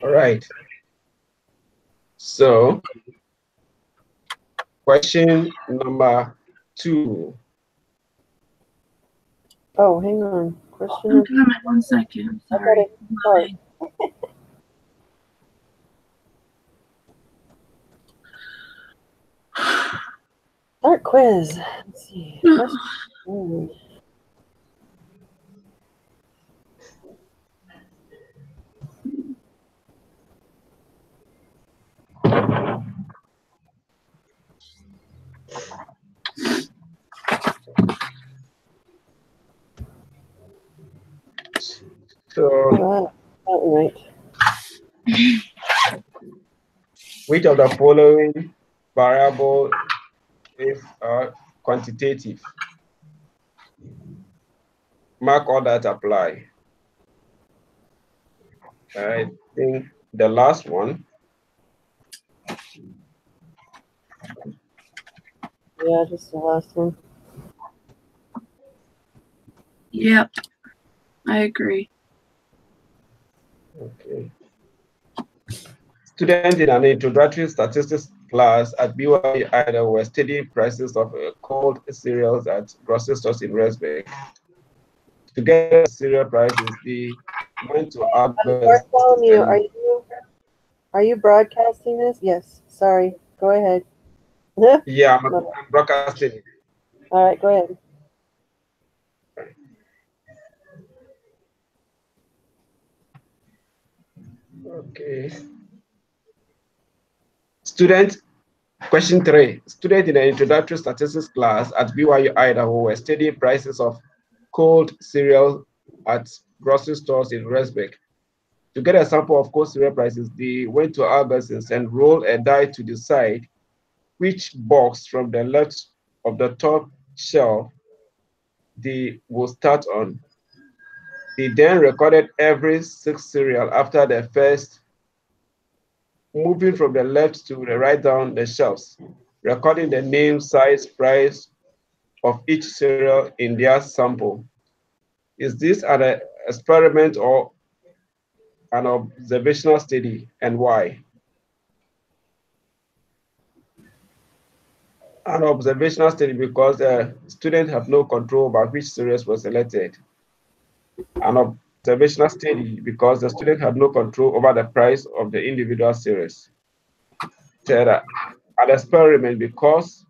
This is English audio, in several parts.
All right. So, question number 2. Oh, hang on. Question. I'm coming. 1 second. I'm sorry. Sorry. Start quiz. Let's see. Question. So, right. which of the following variable is quantitative? Mark all that apply. I think the last one. Yeah, just the last one. Yep, I agree. Okay. Students in an introductory statistics class at BYU Idaho were studying prices of cold cereals at grocery stores in Resbeck. To get cereal prices, they went to Argos. Bartholomew, are you broadcasting this? Yes. Sorry. Go ahead. Yeah, I'm broadcasting. All right, go ahead. Okay. Question 3. Students in the introductory statistics class at BYU Idaho were studying prices of cold cereal at grocery stores in Resbeck. To get a sample of cold cereal prices, they went to Albertsons and rolled a die to decide which box from the left of the top shelf they will start on. They then recorded every 6 cereal after the first, moving from the left to the right down the shelves, recording the name, size, price of each cereal in their sample. Is this an experiment or an observational study, and why? An observational study because the students have no control over which cereals were selected. An observational study because the student had no control over the price of the individual cereals. Third, an experiment because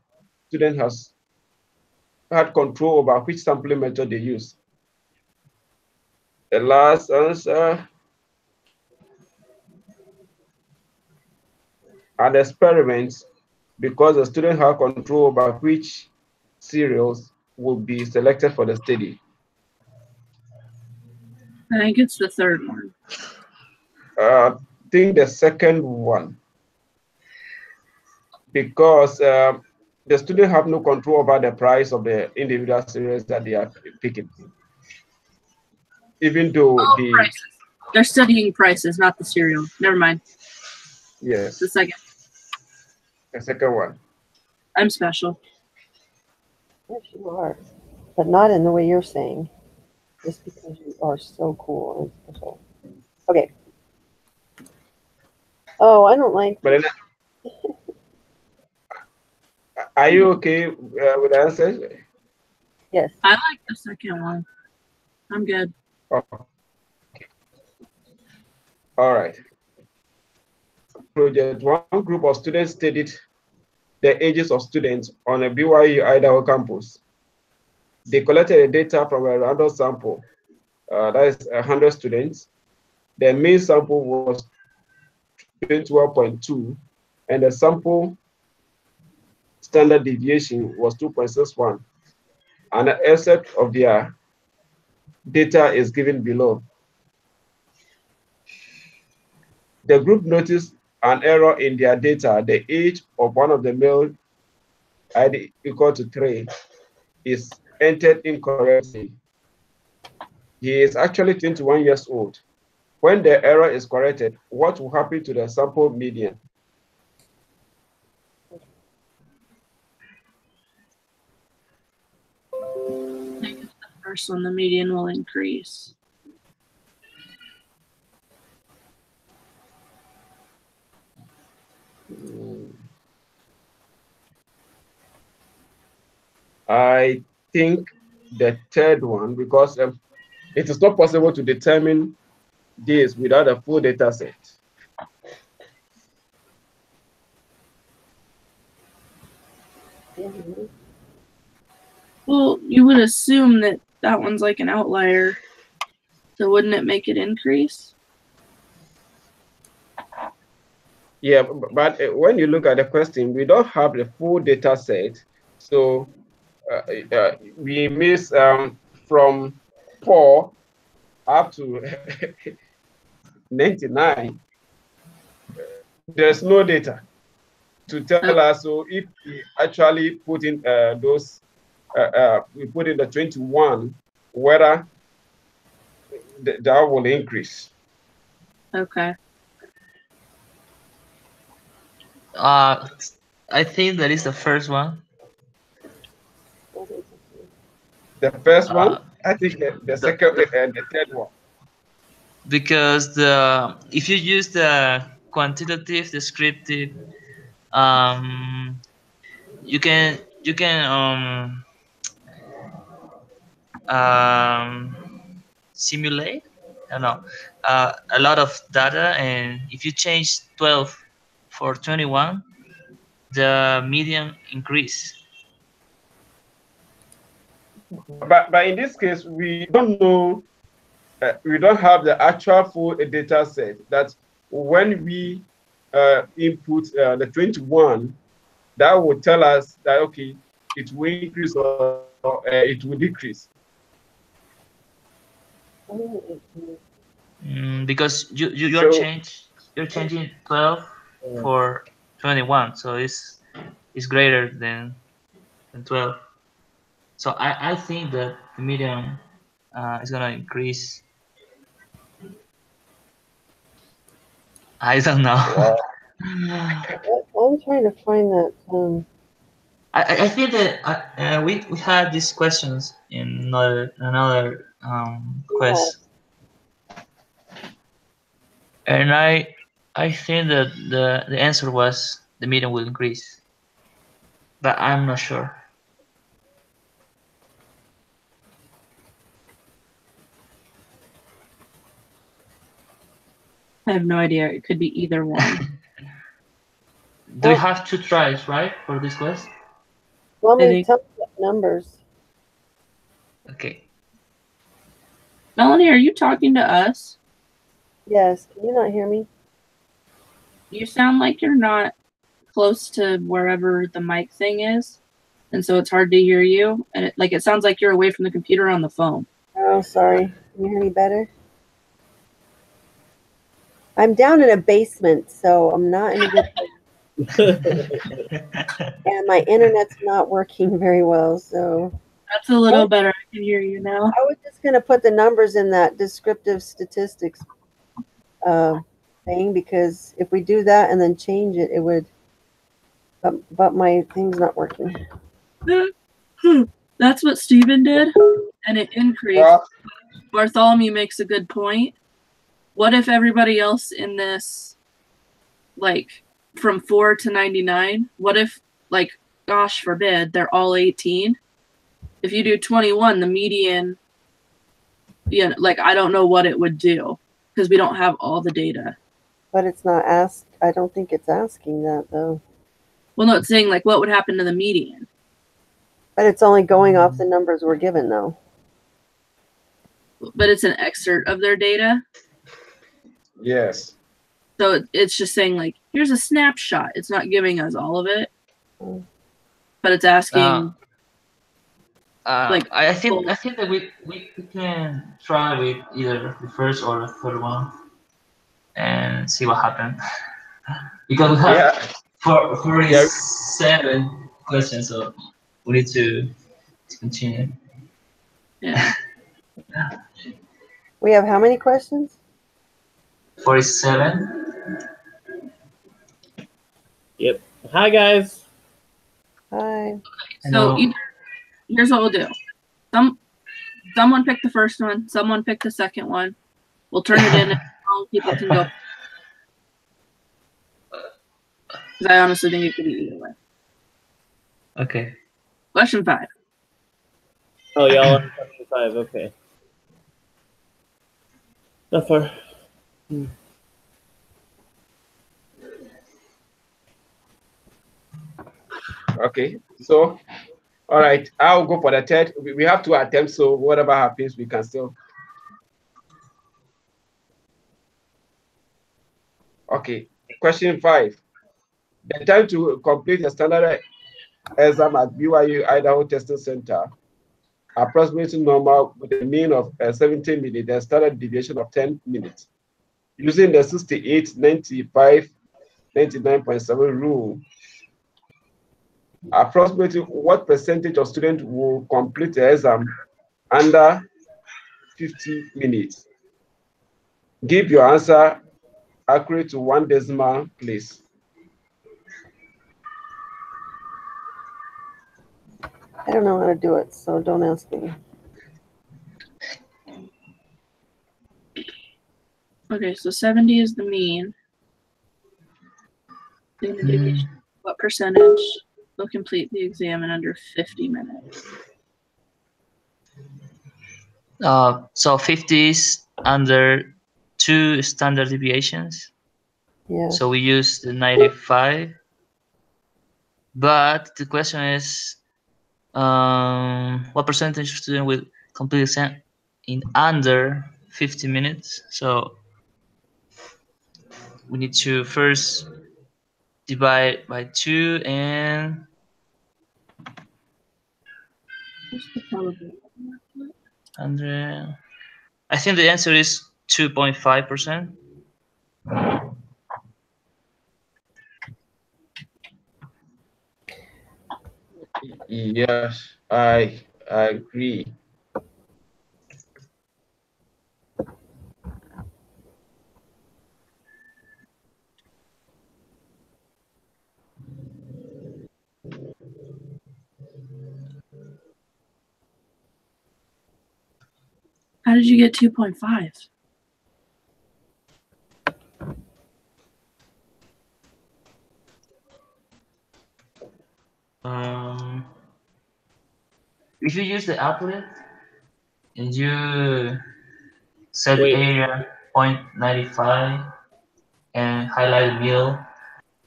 student has had control over which sampling method they use. The last answer, an experiment because the student had control over which cereals would be selected for the study. I think it's the third one. I think the second one, because the student have no control over the price of the individual cereals that they are picking. Even though prices. They're studying prices, not the cereal. Never mind. Yes. The second. The second one. I'm special. Yes, you are. But not in the way you're saying. Just because you are so cool and special. Okay. Oh, I don't like. But then, are you okay with the answer? Yes. I like the second one. I'm good. Okay. All right. Project, one group of students studied the ages of students on a BYU Idaho campus. They collected the data from a random sample, that is 100 students. The main sample was 21.2, and the sample standard deviation was 2.61. An excerpt of their data is given below. The group noticed an error in their data. The age of one of the male, ID equal to 3, is entered incorrectly. He is actually 21 years old. When the error is corrected, what will happen to the sample median? I think it's the first one, the median will increase. I think the third one, because it is not possible to determine this without a full data set. Well, you would assume that that one's like an outlier. So wouldn't it make it increase? Yeah, but when you look at the question, we don't have the full data set. So we miss from 4 up to 99. There's no data to tell us. So if we actually put in we put in the 21, whether that will increase. Okay. I think that is the first one. The first one, I think the second and the third one. Because if you use the quantitative descriptive, you can simulate, I don't know, a lot of data, and if you change 12 for 21, the median increase. But in this case, we don't know. We don't have the actual full data set. That when we input the 21, that will tell us that okay, it will increase or it will decrease. Because you're changing 12 for 21, so it's greater than 12. So I think that the median is gonna increase. I don't know. Wow. I'm trying to find that. I think that we had these questions in another quest, and I think that the answer was the median will increase, but I'm not sure. I have no idea. It could be either one. Do we have 2 tries, right, for this quest? Well, let me tell you the numbers. Okay. Melanie, are you talking to us? Yes. Can you not hear me? You sound like you're not close to wherever the mic thing is, and so it's hard to hear you. And it sounds like you're away from the computer on the phone. Oh, sorry. Can you hear me better? I'm down in a basement, so I'm not in a good place. And my internet's not working very well, so. That's a little better. I can hear you now. I was just going to put the numbers in that descriptive statistics thing, because if we do that and then change it, it would, but my thing's not working. That's what Stephen did, and it increased. Bartholomew makes a good point. What if everybody else in this, like, from 4 to 99, what if, like, gosh forbid, they're all 18? If you do 21, the median, like, I don't know what it would do, because we don't have all the data. But it's not asked. I don't think it's asking that, though. Well, no, it's saying, like, what would happen to the median? But it's only going off the numbers we're given, though. But it's an excerpt of their data? Yes. So it's just saying, like, here's a snapshot. It's not giving us all of it. But it's asking... I think that we can try with either the first or the third one and see what happens. Because we have 47 questions, so we need to continue. Yeah. We have how many questions? 47. Yep. Hi, guys. Hi. So here's what we'll do. Someone pick the first one. Someone pick the second one. We'll turn it in and people can go. Because I honestly think it could be either way. Okay. Question 5. Oh, y'all on question 5. Okay. Not far. Okay, so all right, I'll go for the third. We have 2 attempts, so whatever happens, we can still. Okay, question 5. The time to complete the standard exam at BYU Idaho Testing Center, approximately normal with a mean of 17 minutes, the standard deviation of 10 minutes. Using the 68, 95, 99.7 rule, approximately what percentage of students will complete the exam under 50 minutes? Give your answer accurate to 1 decimal place. I don't know how to do it, so don't ask me. Okay, so 70 is the mean. Standard deviation. What percentage will complete the exam in under 50 minutes? So 50 is under 2 standard deviations. Yeah. So we use the 95. But the question is, what percentage of students will complete the exam in under 50 minutes? So we need to first divide by 2 and What's the probability? 100. I think the answer is 2.5%. Yes, I agree. How did you get 2.5? If you use the applet and you set Wait. area 0.95 and highlight the middle,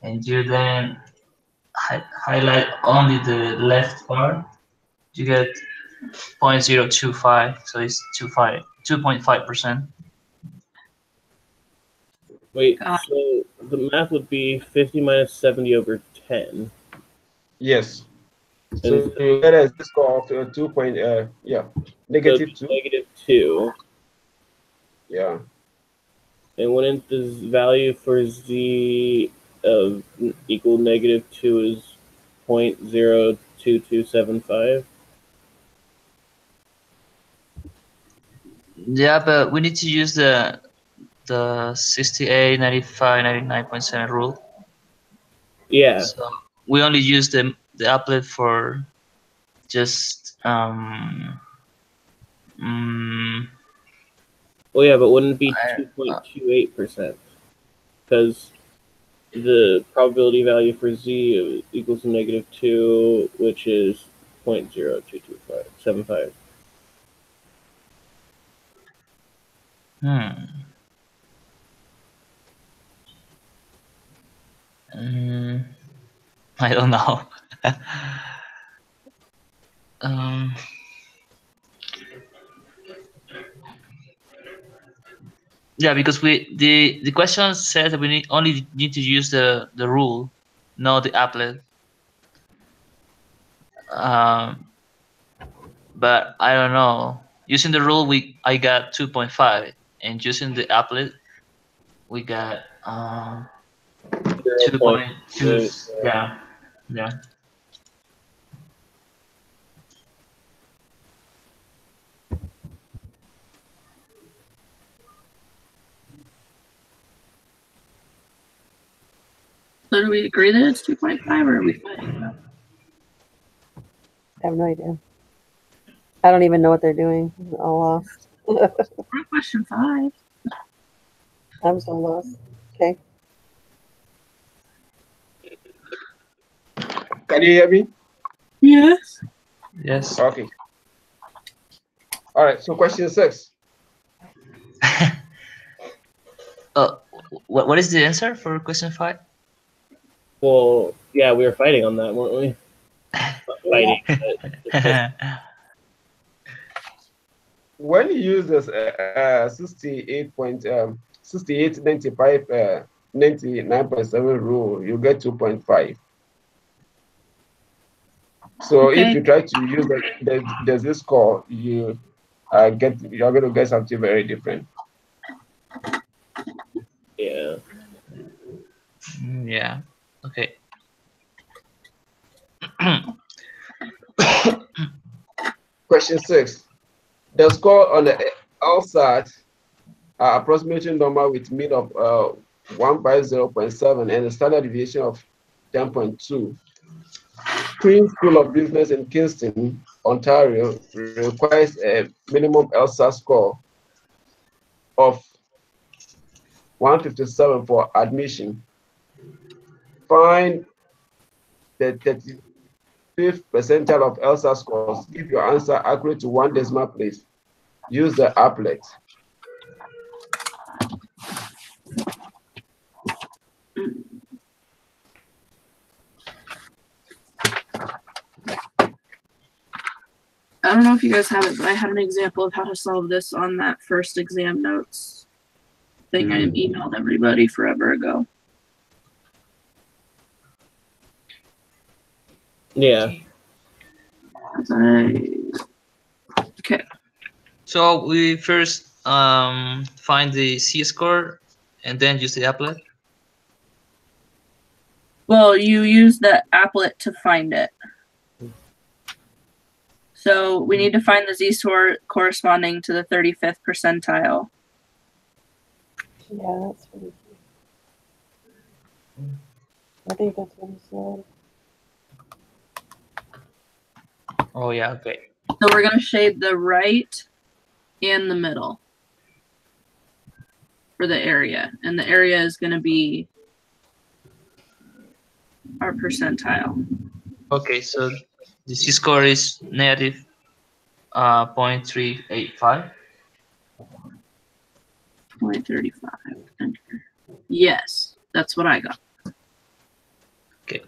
and you then highlight only the left part, you get 0.025, so it's 2.5%. Wait, so the math would be 50 minus 70 over 10. Yes. So And you get a score of -2. so -2. -2. Yeah. And wouldn't this value for z equal -2 is 0.02275? Yeah, but we need to use the 68, 95, 99.7 rule. Yeah. So we only use the applet for just Well, yeah, but wouldn't it be 2.28%? Because the probability value for z equals -2, which is 0.022575. I don't know. Yeah, because the question says that we only need to use the rule, not the applet. But I don't know. Using the rule, I got 2.5, and using the applet, we got 2.2. Yeah. So do we agree that it's 2.5, or are we fighting about it? I have no idea. I don't even know what they're doing. I'm all lost. We're on question 5. I'm so lost. Okay. Can you hear me? Yes. Yes. Okay. All right, so question 6. What is the answer for question 5? Well, yeah, we were fighting on that, weren't we? Not fighting. When you use this 99.7 rule, you get 2.5. So Okay. if you try to use the z-score, you're going to get something very different. Yeah. Yeah. Okay. Question 6. The score on the LSAT are approximately normal with mean of 150.7 and a standard deviation of 10.2. Queen's School of Business in Kingston, Ontario, requires a minimum LSAT score of 157 for admission. Find the 35th percentile of LSAT scores. Give your answer accurate to 1 decimal place. Use the applet. I don't know if you guys have it, but I had an example of how to solve this on that first exam notes thing I emailed everybody forever ago. Yeah. Okay. So we first find the z-score and then use the applet. Well, you use the applet to find it. So we need to find the z-score corresponding to the 35th percentile. Yeah, that's what he said. I think that's what he said. Oh yeah, okay. So we're going to shade the right and the middle for the area. And the area is going to be our percentile. Okay, so the z-score is negative 0.385. 0.35. Enter. Yes, that's what I got. Okay.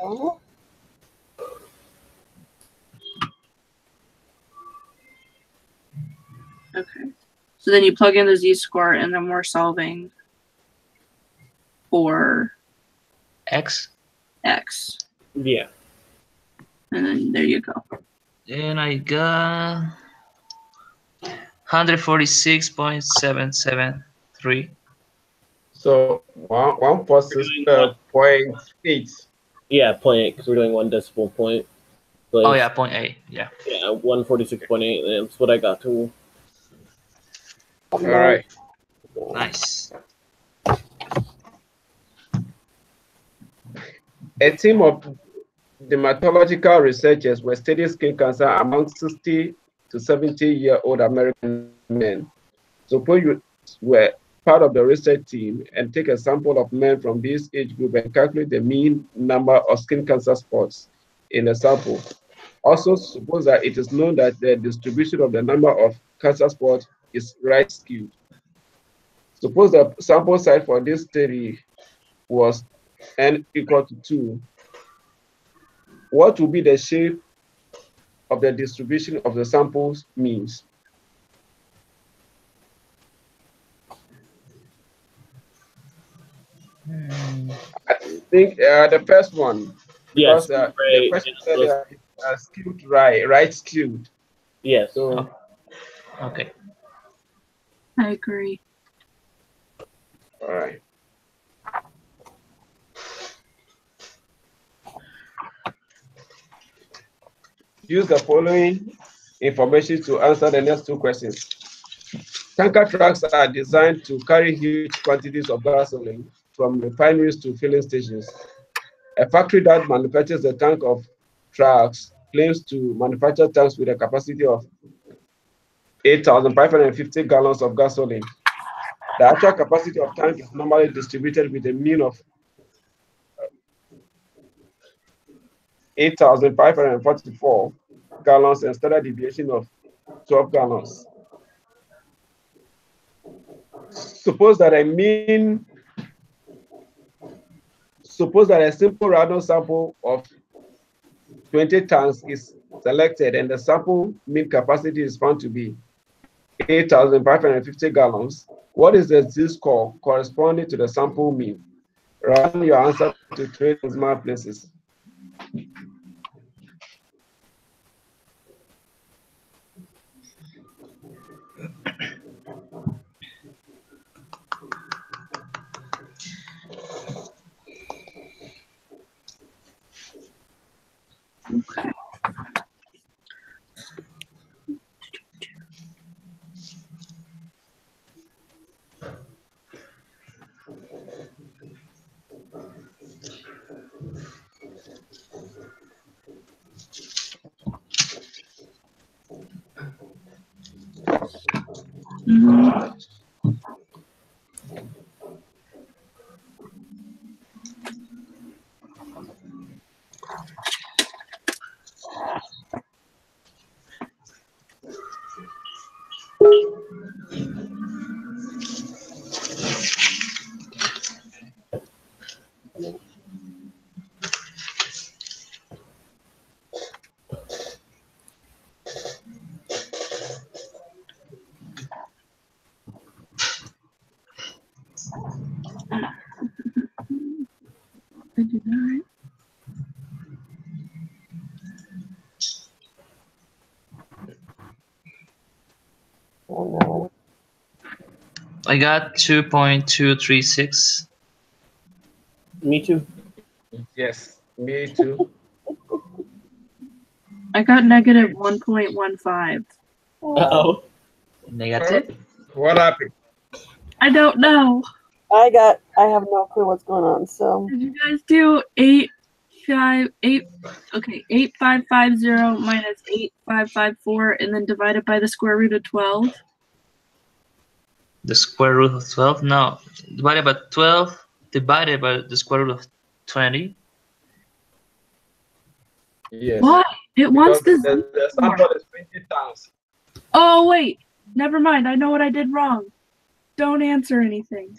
Oh, Okay. So then you plug in the z-score and then we're solving for X. x. Yeah. And then there you go. And I got 146.773. So 1.8. Yeah, 0.8, because we're doing 1 decimal point. But Oh yeah, 0.8. Yeah. Yeah, 146.8. That's what I got to. All right. Nice. A team of dermatological researchers were studying skin cancer among 60 to 70-year-old American men. Suppose you were part of the research team and take a sample of men from this age group and calculate the mean number of skin cancer spots in the sample. Also, suppose that it is known that the distribution of the number of cancer spots is right skewed. Suppose the sample size for this study was n equal to 2. What will be the shape of the distribution of the samples means? I think the first one, because Yes, the right. question said skewed right skewed. Yes. So Okay. I agree. all right. Use the following information to answer the next 2 questions. Tanker trucks are designed to carry huge quantities of gasoline from refineries to filling stations. A factory that manufactures the tank of trucks claims to manufacture tanks with a capacity of 8,550 gallons of gasoline. The actual capacity of tank is normally distributed with a mean of 8,544 gallons and standard deviation of 12 gallons. Suppose that a simple random sample of 20 tons is selected and the sample mean capacity is found to be 8,550 gallons. What is the z-score corresponding to the sample mean? Run your answer to 3 decimal places. Okay. I did not. Oh no. I got 2.236. Me too. Yes, me too. I got negative 1.15. Uh-oh. Negative. What happened? I don't know. I have no clue what's going on. So Did you guys do 8550 minus 8554 and then divide it by the square root of 12? The square root of 12? No. Divided by 12 divided by the square root of 20. Yes. What? It wants Because the the sample is 20 tons. Oh, wait. Never mind. I know what I did wrong. Don't answer anything.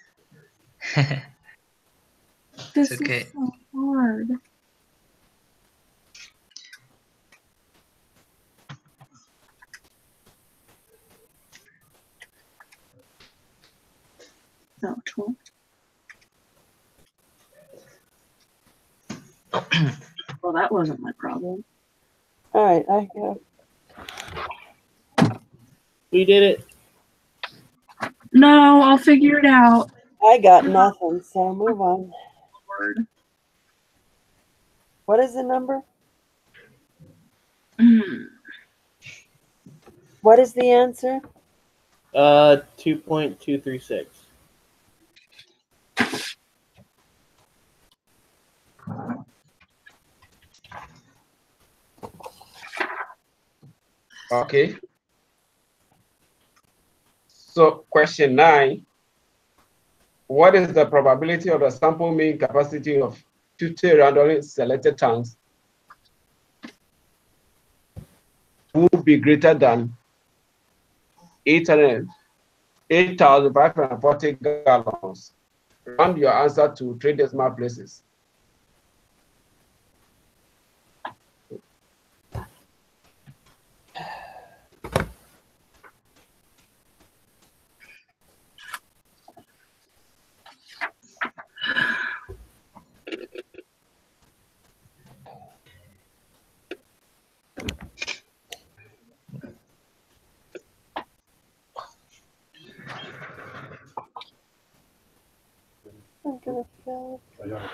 This okay. is so hard. No, 12. Well, that wasn't my problem. all right, I go. We did it. No, I'll figure it out. I got nothing. So move on. Lord. What is the number? Mm. What is the answer? 2.236. Okay. So question 9. What is the probability of the sample mean capacity of 50 randomly selected tanks would be greater than 8,540 gallons? Round your answer to 3 decimal places. I'm gonna fill. Yeah.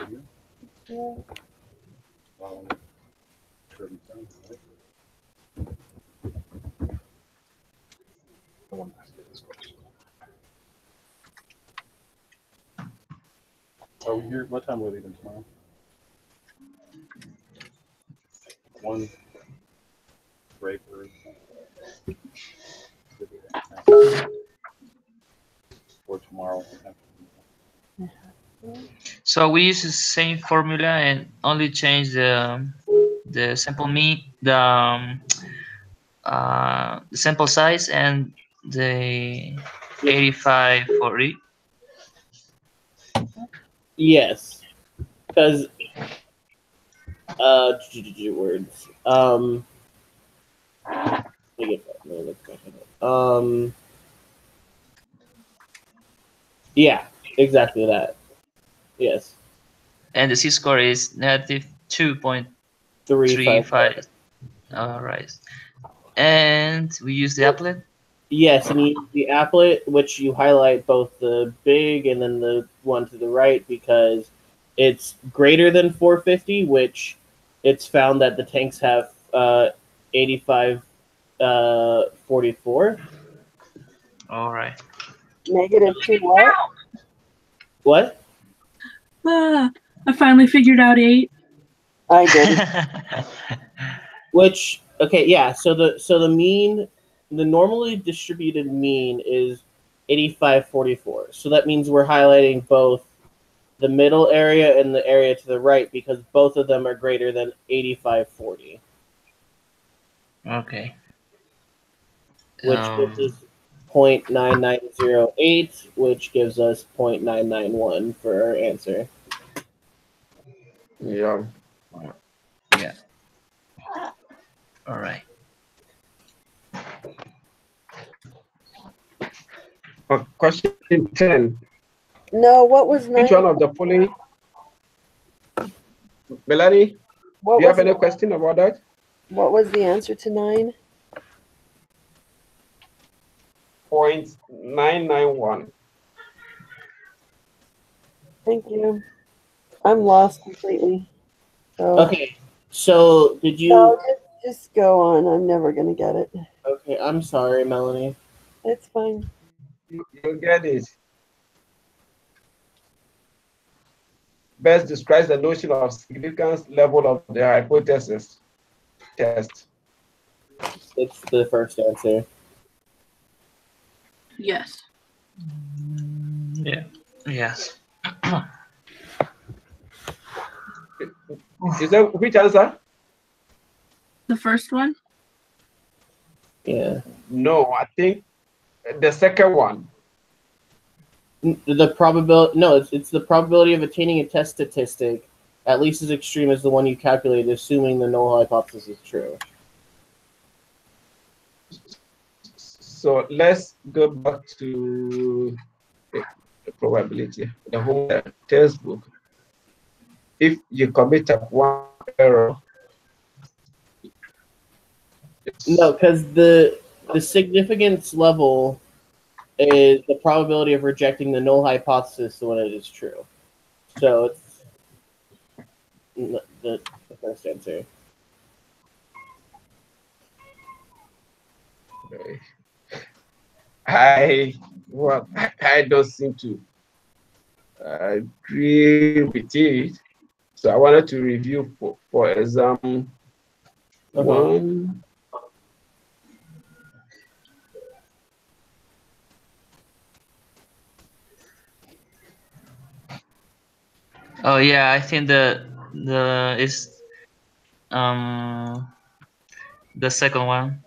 Are we here? What time are we leaving tomorrow? 1 break or tomorrow. So we use the same formula and only change the the sample the sample size and the 8540. Yes, because words. Let me get that. No, let's back it up. Yeah, exactly that. Yes. And the Z-score is negative 2.35. All right. And we use the applet? Yes, and you use the applet, which you highlight both the big and then the one to the right because it's greater than 450, which it's found that the tanks have 8544. All right. -2 what? What? I finally figured out 8. I did. Which okay, yeah. So the mean, the normally distributed mean is 8544. So that means we're highlighting both the middle area and the area to the right because both of them are greater than 8540. Okay. Which gives us 0.9908, which gives us 0.991 for our answer. Yeah. Yeah. All right. Question 10. No, what was 9? Which one of the following? Melanie, What do you have was any question about that? What was the answer to 9? 0.991. Thank you. I'm lost completely. So, Okay, so did you? no, just go on. I'm never gonna get it. Okay, I'm sorry, Melanie. It's fine. You get it. Best describes the notion of significance level of the hypothesis test. It's the first answer. Yes. Yeah. Yes. Is that which answer? The first one? Yeah. No, I think the second one. The probability, no, it's the probability of attaining a test statistic at least as extreme as the one you calculated, assuming the null hypothesis is true. So let's go back to the probability, the whole textbook. If you commit one error. No, because the significance level is the probability of rejecting the null hypothesis when it is true. So it's the first answer. I don't seem to agree with it. So I wanted to review for exam one. Oh yeah, I think the second one.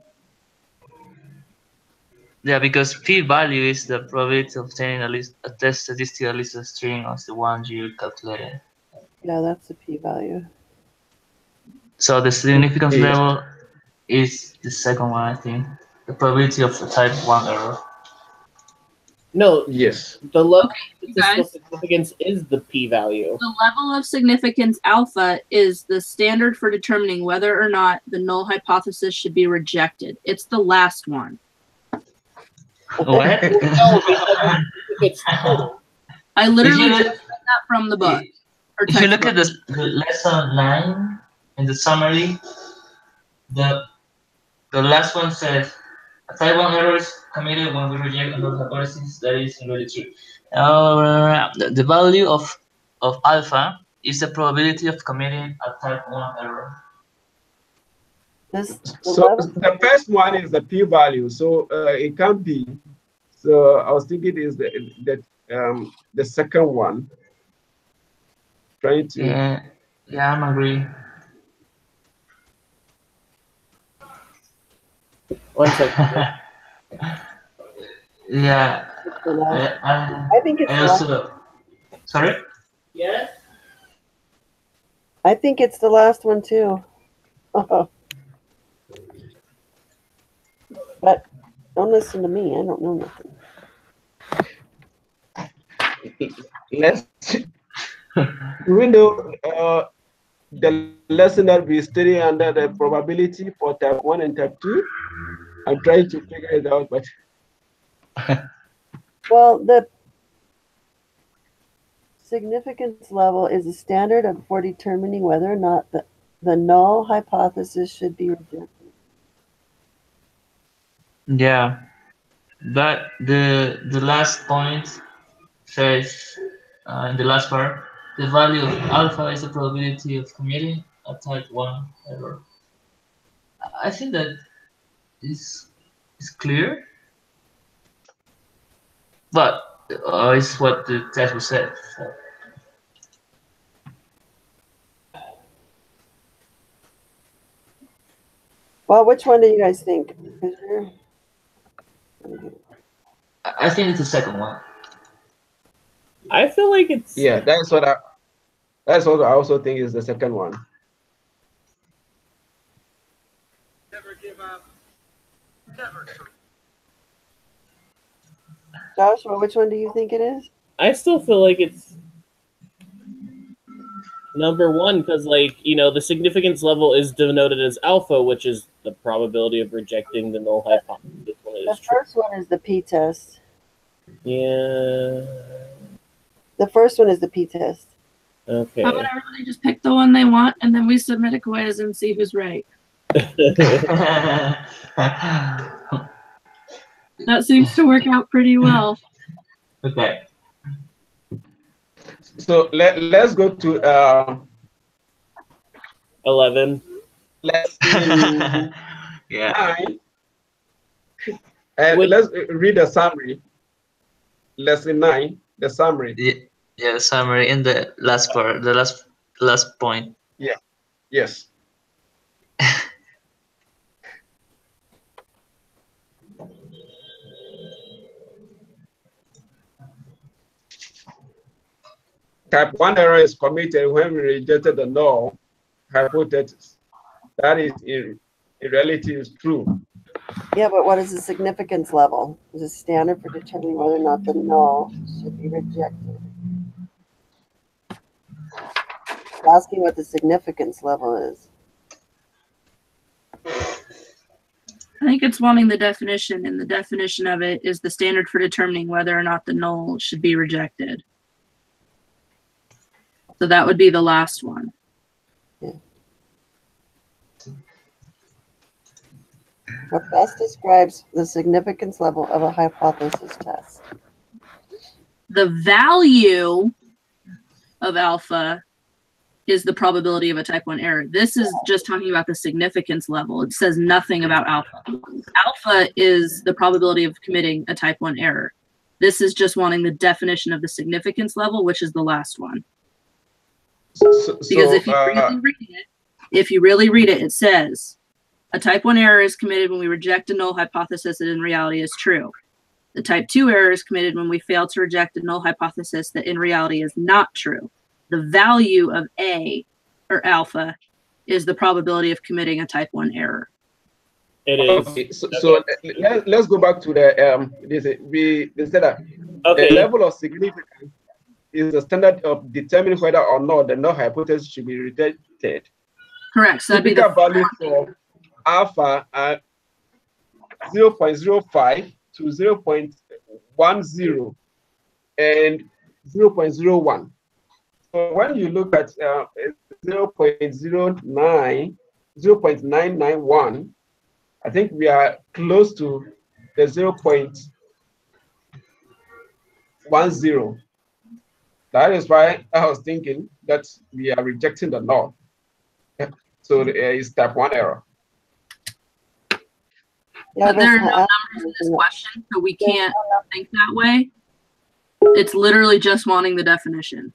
Yeah, because p-value is the probability of obtaining a test statistic at least as string as the one you calculated. Yeah, that's the p-value. So the significance level is the second one, I think. The probability of type 1 error. No. Yes. The level of guys. significance is the p-value. The level of significance alpha is the standard for determining whether or not the null hypothesis should be rejected. It's the last one. What? It's total. I literally just read that from the book. If you look at the lesson 9 in the summary, the last one says type 1 errors committed when we reject another hypothesis that is really true. The value of alpha is the probability of committing a type 1 error. So the first one is the p-value, so it can't be. So I was thinking is the second one. Trying to. Yeah, I'm agree. 1 second. Yeah. It's the last- I I think it's I the last, also. Sorry. Yes. I think it's the last one too. But don't listen to me. I don't know nothing. Let's even though the lesson that we study under the probability for type 1 and type 2, I'm trying to figure it out, but Well, the significance level is a standard for determining whether or not the null hypothesis should be rejected. Yeah, but the last point says in the last part, the value of alpha is the probability of committing a type 1 error. I think that is clear, but it's what the textbook said. So. Well, which one do you guys think? I think it's the second one. I feel like it's yeah, that's what I also think is the second one. Never give up. Never. Joshua, which one do you think it is? I still feel like it's number 1 because, like, you know, the significance level is denoted as alpha, which is the probability of rejecting the null hypothesis when it The is true. first one is the p-test. Yeah. The first one is the p-test. Okay. How about everybody just pick the one they want and then we submit a quiz and see who's right? That seems to work out pretty well. Okay. So let's go to 11. lesson Yeah. 9. And Wait. let's read the summary. Lesson 9, the summary. Yeah, the summary in the last part, the last point. Yes. Type 1 error is committed when we rejected the null hypothesis. That is, in reality, is true. Yeah, but what is the significance level? Is a standard for determining whether or not the null should be rejected. Asking what the significance level is. I think it's wanting the definition, and the definition of it is the standard for determining whether or not the null should be rejected. So that would be the last one. What best describes the significance level of a hypothesis test? The value of alpha is the probability of a type 1 error. This is just talking about the significance level. It says nothing about alpha. Alpha is the probability of committing a type 1 error. This is just wanting the definition of the significance level, which is the last one. Because if you really read it, it says a type 1 error is committed when we reject a null hypothesis that in reality is true. The type 2 error is committed when we fail to reject a null hypothesis that in reality is not true. The value of A, or alpha, is the probability of committing a type 1 error. It is. Okay, so let's go back to the they said that Okay. the level of significance is the standard of determining whether or not the null hypothesis should be rejected. Correct. So that'd be Typical the value for alpha are 0.05 to 0.10 and 0.01. So when you look at 0.991, I think we are close to the 0.10. That is why I was thinking that we are rejecting the null. So it's type 1 error. Yeah, But there are that's no not numbers in this question, so we can't think that way. It's literally just wanting the definition.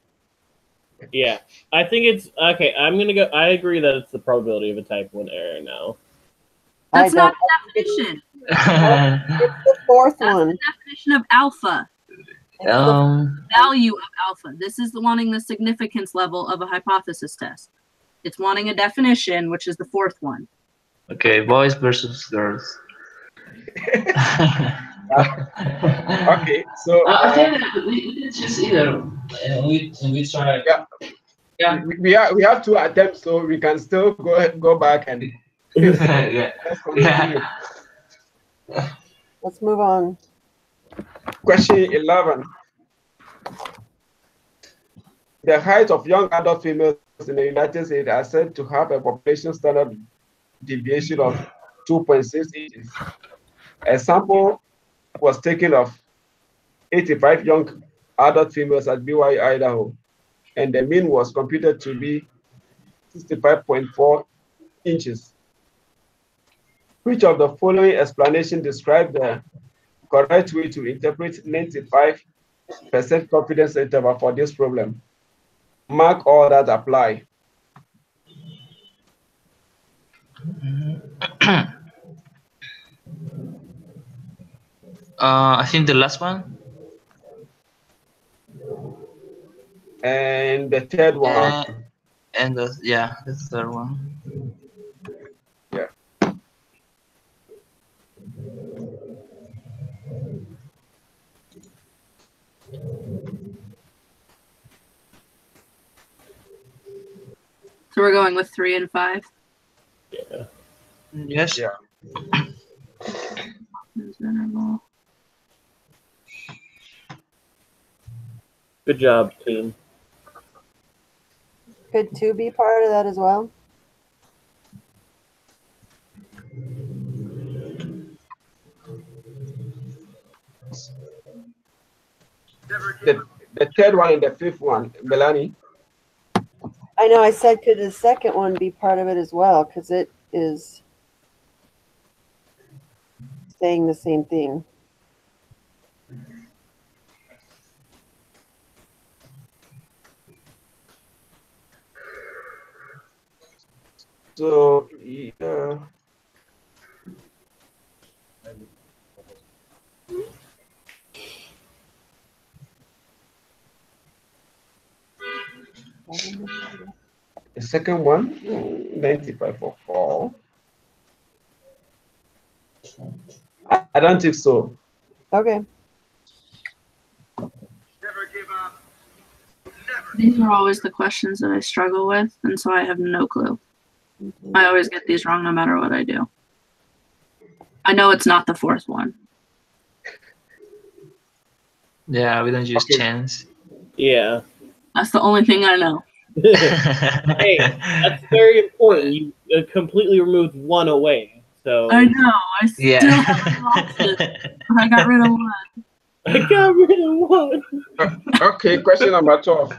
Yeah. I think it's okay. I'm gonna go. I agree that it's the probability of a type 1 error now. That's I not don't- a definition. It's the fourth That's one. the definition of alpha. It's the, Value of alpha. This is the wanting the significance level of a hypothesis test. It's wanting a definition, which is the fourth one. Okay, boys versus girls. Okay, so I think that we can choose either. We try. Yeah. we have 2 attempts, so we can still go back and Yeah. let's continue. let's move on. Question 11. The height of young adult females in the United States are said to have a population standard deviation of 2.6 inches. A sample was taken of 85 young adult females at BYU, Idaho, and the mean was computed to be 65.4 inches. Which of the following explanation describe the correct way to interpret 95% confidence interval for this problem? Mark all that apply. I think the last one. And the third one. And the third one. Yeah. So we're going with 3 and 5. Yeah. Yes. Yeah. Interval. Good job, team. Could 2 be part of that as well? The third one and the fifth one, Melanie. I know I said could the second one be part of it as well, because it is saying the same thing. So yeah. The second one, 95 for 4. I don't think so. Okay. Never give up. Never. These are always the questions that I struggle with, and so I have no clue. I always get these wrong no matter what I do. I know it's not the fourth one. Yeah, we don't use Okay. chance. Yeah. That's the only thing I know. Hey, that's very important. You completely removed one away. So I know. I still Yeah. haven't lost it. I got rid of one. I got rid of one. Okay, question number 12.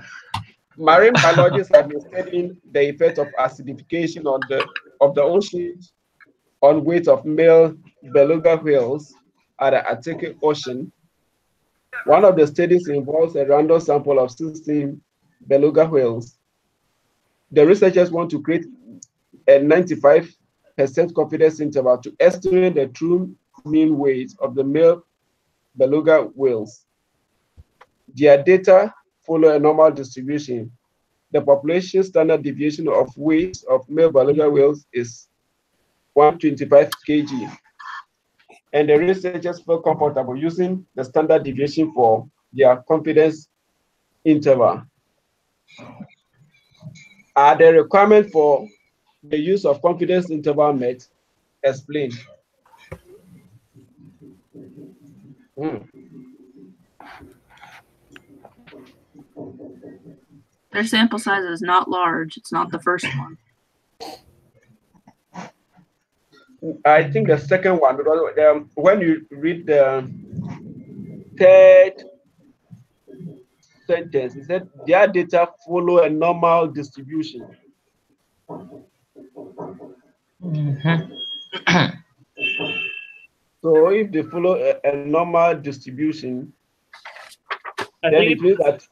Marine biologists have been studying the effect of acidification of the ocean on weight of male beluga whales at the Arctic Ocean. One of the studies involves a random sample of 16 beluga whales. The researchers want to create a 95% confidence interval to estimate the true mean weight of the male beluga whales. Their data follow a normal distribution. The population standard deviation of weight of male beluga whales is 125 kg. And the researchers feel comfortable using the standard deviation for their confidence interval. Are the requirements for the use of confidence interval met? Explain. Their sample size is not large. It's not the first one. I think the second one, because when you read the third sentence, it said their data follow a normal distribution. So if they follow a normal distribution, I then think it means that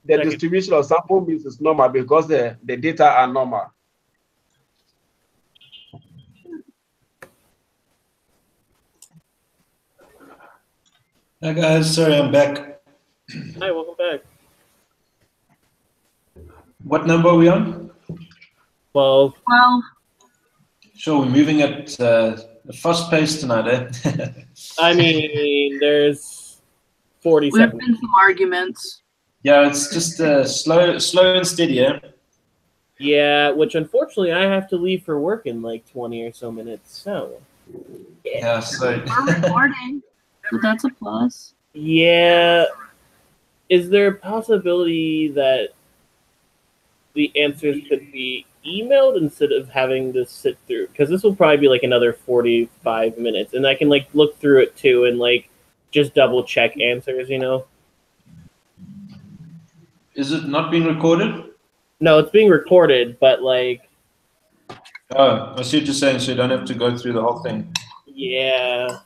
the Second. distribution of sample means is normal because the data are normal. Hi guys, sorry I'm back. Hi, welcome back. What number are we on? 12. Well, Sure, we're moving at a fast pace tonight, eh? I mean, there's there 47. have been some arguments. Yeah, it's just slow and steady, eh? Yeah, which unfortunately I have to leave for work in like 20 or so minutes. So, Yeah, so We're recording, so that's a plus. yeah. Is there a possibility that the answers could be emailed instead of having to sit through? Because this will probably be like another 45 minutes, and I can like look through it too and like just double check answers, you know? is it not being recorded? No, it's being recorded, but like, Oh, I see what you're saying, so you don't have to go through the whole thing. yeah.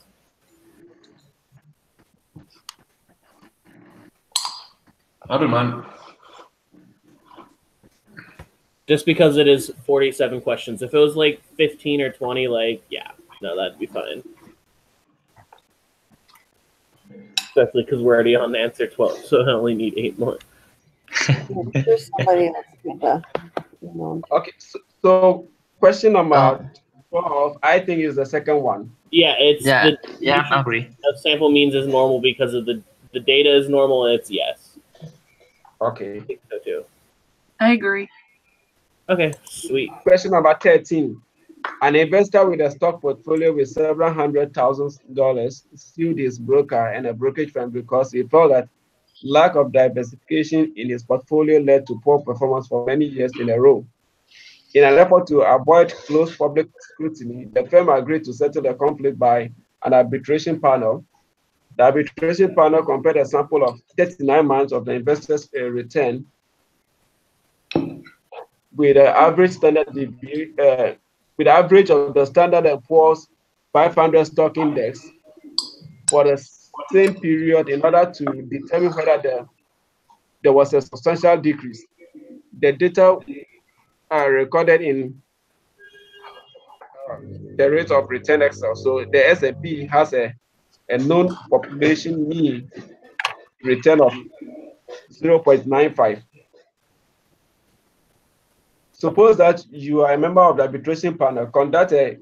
I don't mind. Just because it is 47 questions. If it was like 15 or 20, like, yeah, no, that'd be fine. Especially because we're already on answer 12, so I only need 8 more. There's somebody else with the, you know, Okay, so question number 12, I think is the second one. Yeah, it's Yeah, the yeah, I agree. sample means is normal because of the data is normal, and it's yes. Okay. I think so too. I agree. Okay, sweet. Question number 13. An investor with a stock portfolio with several $100,000 sued his broker and a brokerage firm because he felt that lack of diversification in his portfolio led to poor performance for many years in a row. In an effort to avoid close public scrutiny, the firm agreed to settle the conflict by an arbitration panel. The arbitration panel compared a sample of 39 months of the investor's return with the average with the average of the Standard & Poor's 500 stock index for the same period in order to determine whether there was a substantial decrease. The data are recorded in the rate of return Excel. So the S&P has a known population mean return of 0.95. Suppose that you are a member of the arbitration panel, conduct a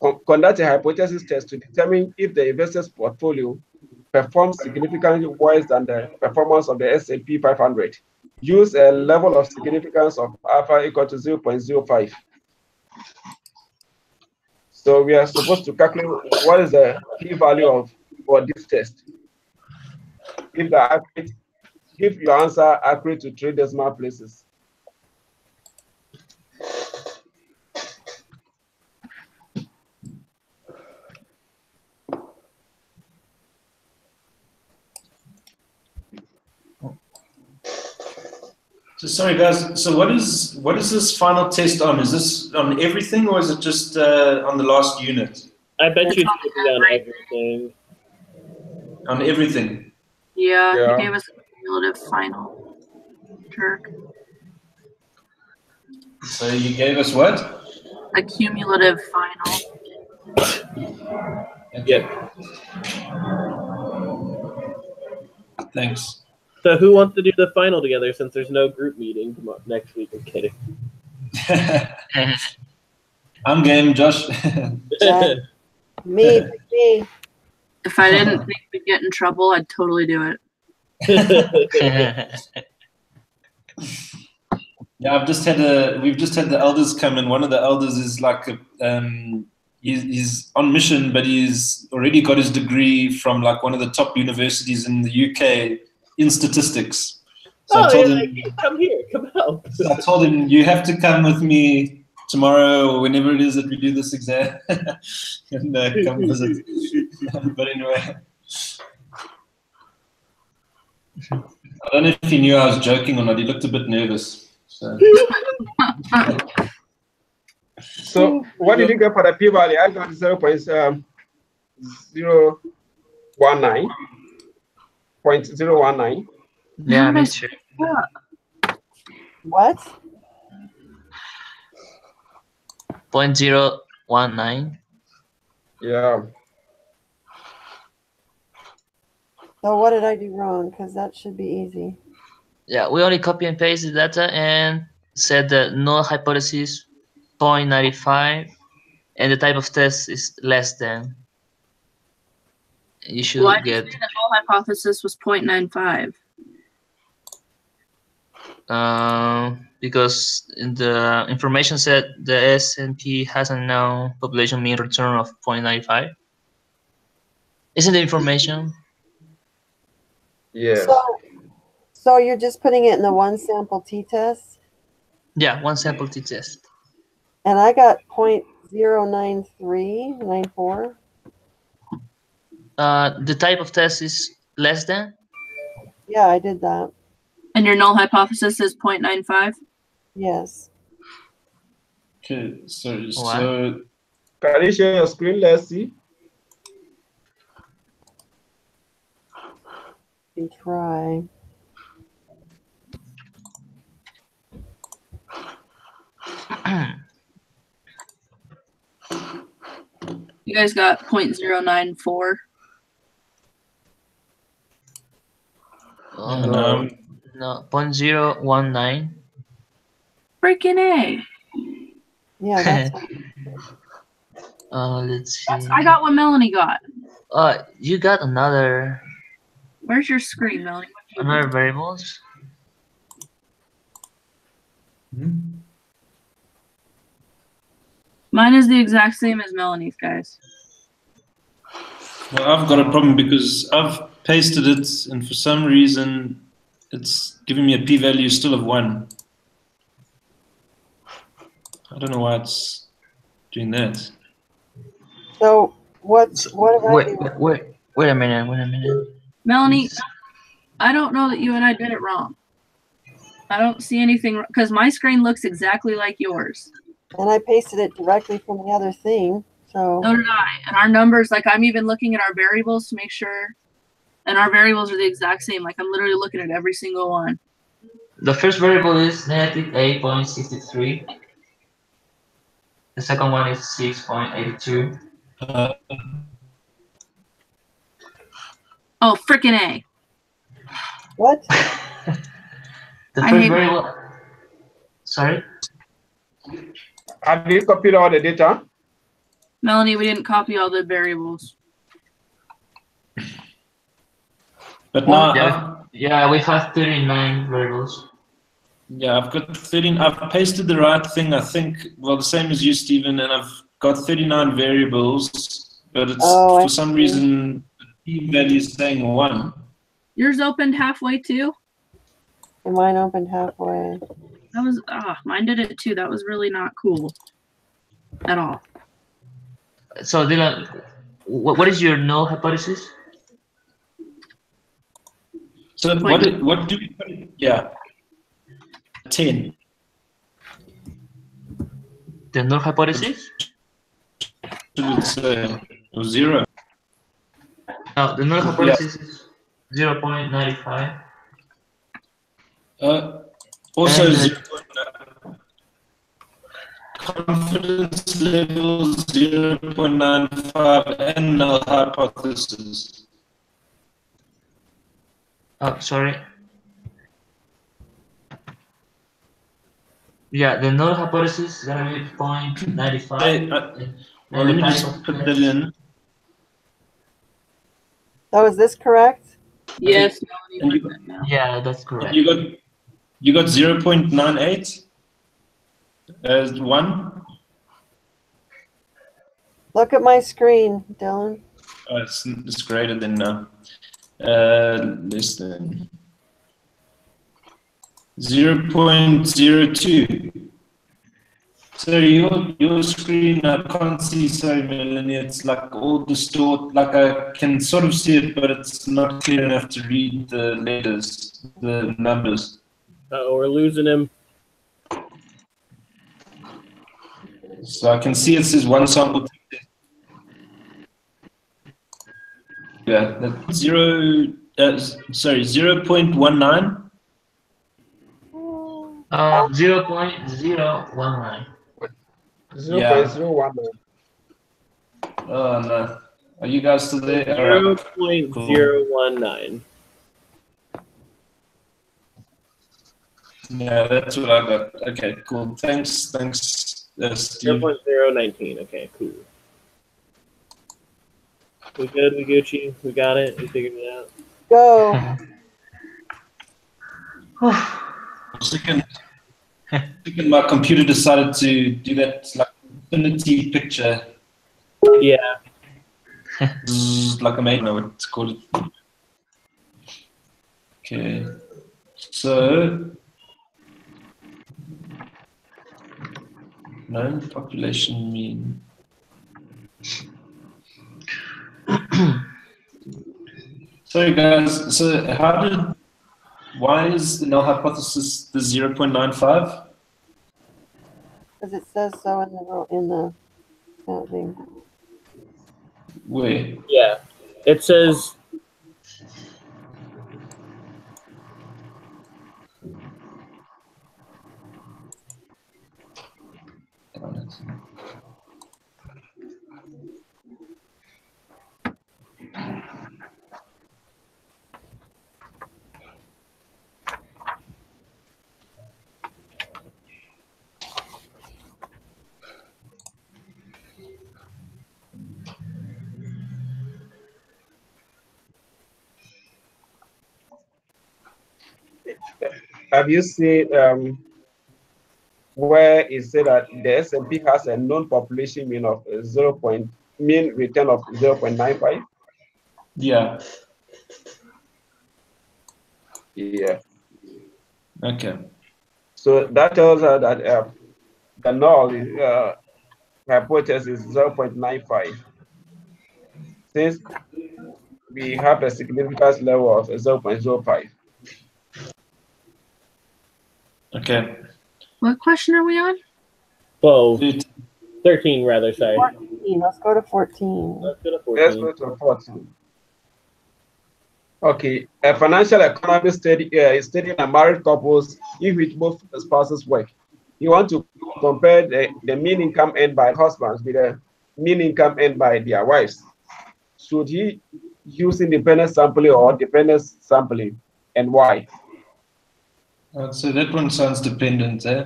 hypothesis test to determine if the investor's portfolio performs significantly worse than the performance of the S&P 500. Use a level of significance of alpha equal to 0.05. So we are supposed to calculate what is the p-value for this test. Give your answer accurate to 3 decimal places. So sorry guys, so what is this final test on? Is this on everything or is it just on the last unit? I bet It's you it's on looking down everything. everything. On everything. Yeah, he gave us a cumulative final. Jerk. So you gave us what? A cumulative final. Yep. Thanks. So who wants to do the final together since there's no group meeting next week? I'm kidding. I'm game, Josh. me. If I didn't think we'd get in trouble, I'd totally do it. Yeah, we've just had the elders come, and one of the elders is like he's on mission, but he's already got his degree from like one of the top universities in the UK in statistics. So I told him, come here, come out. So I told him, you have to come with me tomorrow or whenever it is that we do this exam and come visit. But anyway, I don't know if he knew I was joking or not. He looked a bit nervous. So what did you get for the p-value? I got 0.019. 0.019. Yeah, me too. What? 0.019. Yeah. So what did I do wrong? Because that should be easy. Yeah, we only copy and paste the data and set the null hypothesis 0.95, and the type of test is less than. You should Why did you get say the null hypothesis was 0.95? because in the information set the S&P has a now population mean return of 0.95. Isn't the information? Yes. So you're just putting it in the one sample t-test? Yeah, one sample t-test. And I got 0.09394. The type of test is less than? Yeah, I did that. And your null hypothesis is 0.95? Yes. Okay, so Can you share your screen? Let's see. You try. You guys got 0.094? No, 0.019. Freaking A. Yeah, that's Let's see. I got what Melanie got. You got another Where's your screen, Melanie? another variables? Mine is the exact same as Melanie's, guys. well, I've got a problem because I've pasted it, and for some reason, it's giving me a p-value still of 1. I don't know why it's doing that. so what did I do? Wait a minute. Melanie, I don't know that you and I did it wrong. I don't see anything, because my screen looks exactly like yours. And I pasted it directly from the other thing. So So did I. And our numbers, like I'm even looking at our variables to make sure, and our variables are the exact same. Like I'm literally looking at every single one. The first variable is negative 8.63. The second one is 6.82. Oh, freaking A. what? The I first hate- variable. Sorry. Have you copied all the data? Melanie, we didn't copy all the variables. But now, Yeah, we have 39 variables. I've got 13. I've pasted the right thing, I think. Well, the same as you, Stephen, and I've got 39 variables, but it's Oh, I for some see. reason the p-value is saying 1. Yours opened halfway too? And mine opened halfway. That was, mine did it too. That was really not cool at all. So, Dylan, what is your null hypothesis? So what do we put it? Yeah, 10. The null hypothesis? It's 0. No, the null hypothesis is 0.95. Also, And 0.9. Confidence level 0.95 and null hypothesis. Oh, sorry. Yeah, the null hypothesis is gonna be 0.95. Well, let me just put that in. So is this correct? Yes, And Melanie. did that now. Yeah, that's correct. You got 0.98 as 1. Look at my screen, Dylan. Oh, it's greater than less than 0.02. So your screen, I can't see. Sorry, Melanie. It's like all distorted. Like I can sort of see it, but it's not clear enough to read the letters, the numbers. Uh-oh, we're losing him. So I can see it says 1 sample. Yeah, that's 0.19. 0.019. 0.019. Oh no. Are you guys still there? All right. 0.019. Yeah, that's what I got. Okay, cool. Thanks, Steve. 0.019. Okay, cool. We good? We Gucci? We got it? We figured it out? Go. Second, my computer decided to do that like infinity picture. Yeah. Like I made know what it's called. Okay, so known population mean. Sorry guys, so why is the null hypothesis the 0.95? Because it says so in the thing. Where? Yeah. It says. Have you seen where it said that the S&P has a known population mean of mean return of 0.95? Yeah. Yeah. Okay. So that tells us that the null hypothesis is 0.95. Since we have a significance level of 0.05. Okay. What question are we on? 12. 13, rather, sorry. 14. Let's go to 14. Let's go to Let's 14. go to 14. Okay, a financial economist is studying a married couples in which both spouses work. You want to compare the mean income earned by husbands with the mean income earned by their wives. Should he use independent sampling or dependent sampling, and why? So that one sounds dependent, eh?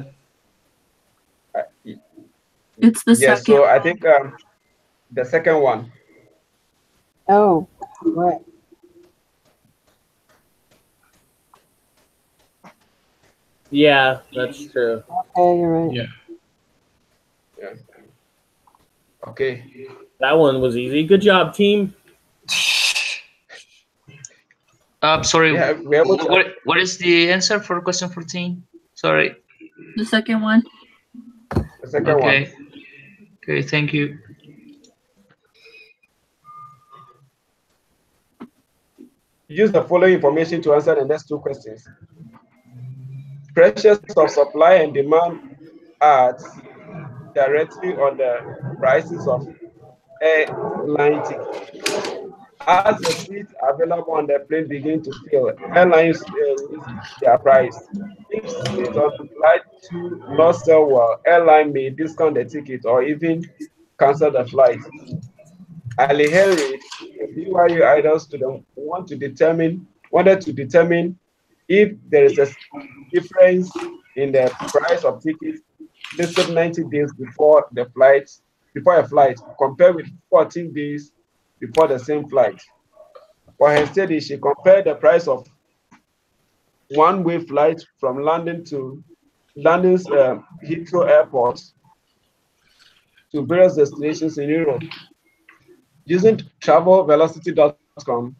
It's the Yes, second. so I think the second one. Oh, right. Yeah, that's true. Okay, you're right. Yeah. Okay. That one was easy. Good job, team. Sorry. Yeah, What is the answer for question 14? Sorry. The second one. The second Okay. one. Okay, thank you. Use the following information to answer the next two questions. Pressures of supply and demand acts directly on the prices of airline tickets. As the seats available on the plane begin to fill, airlines raise their price. If seats on the flight do not sell well, airline may discount the ticket or even cancel the flight. Ali Henry, a BYU Idol student, wanted to determine if there is a difference in the price of tickets listed 90 days before a flight, compared with 14 days before the same flight. For her study, she compared the price of one-way flight from London's Heathrow Airport to various destinations in Europe. Using travelvelocity.com,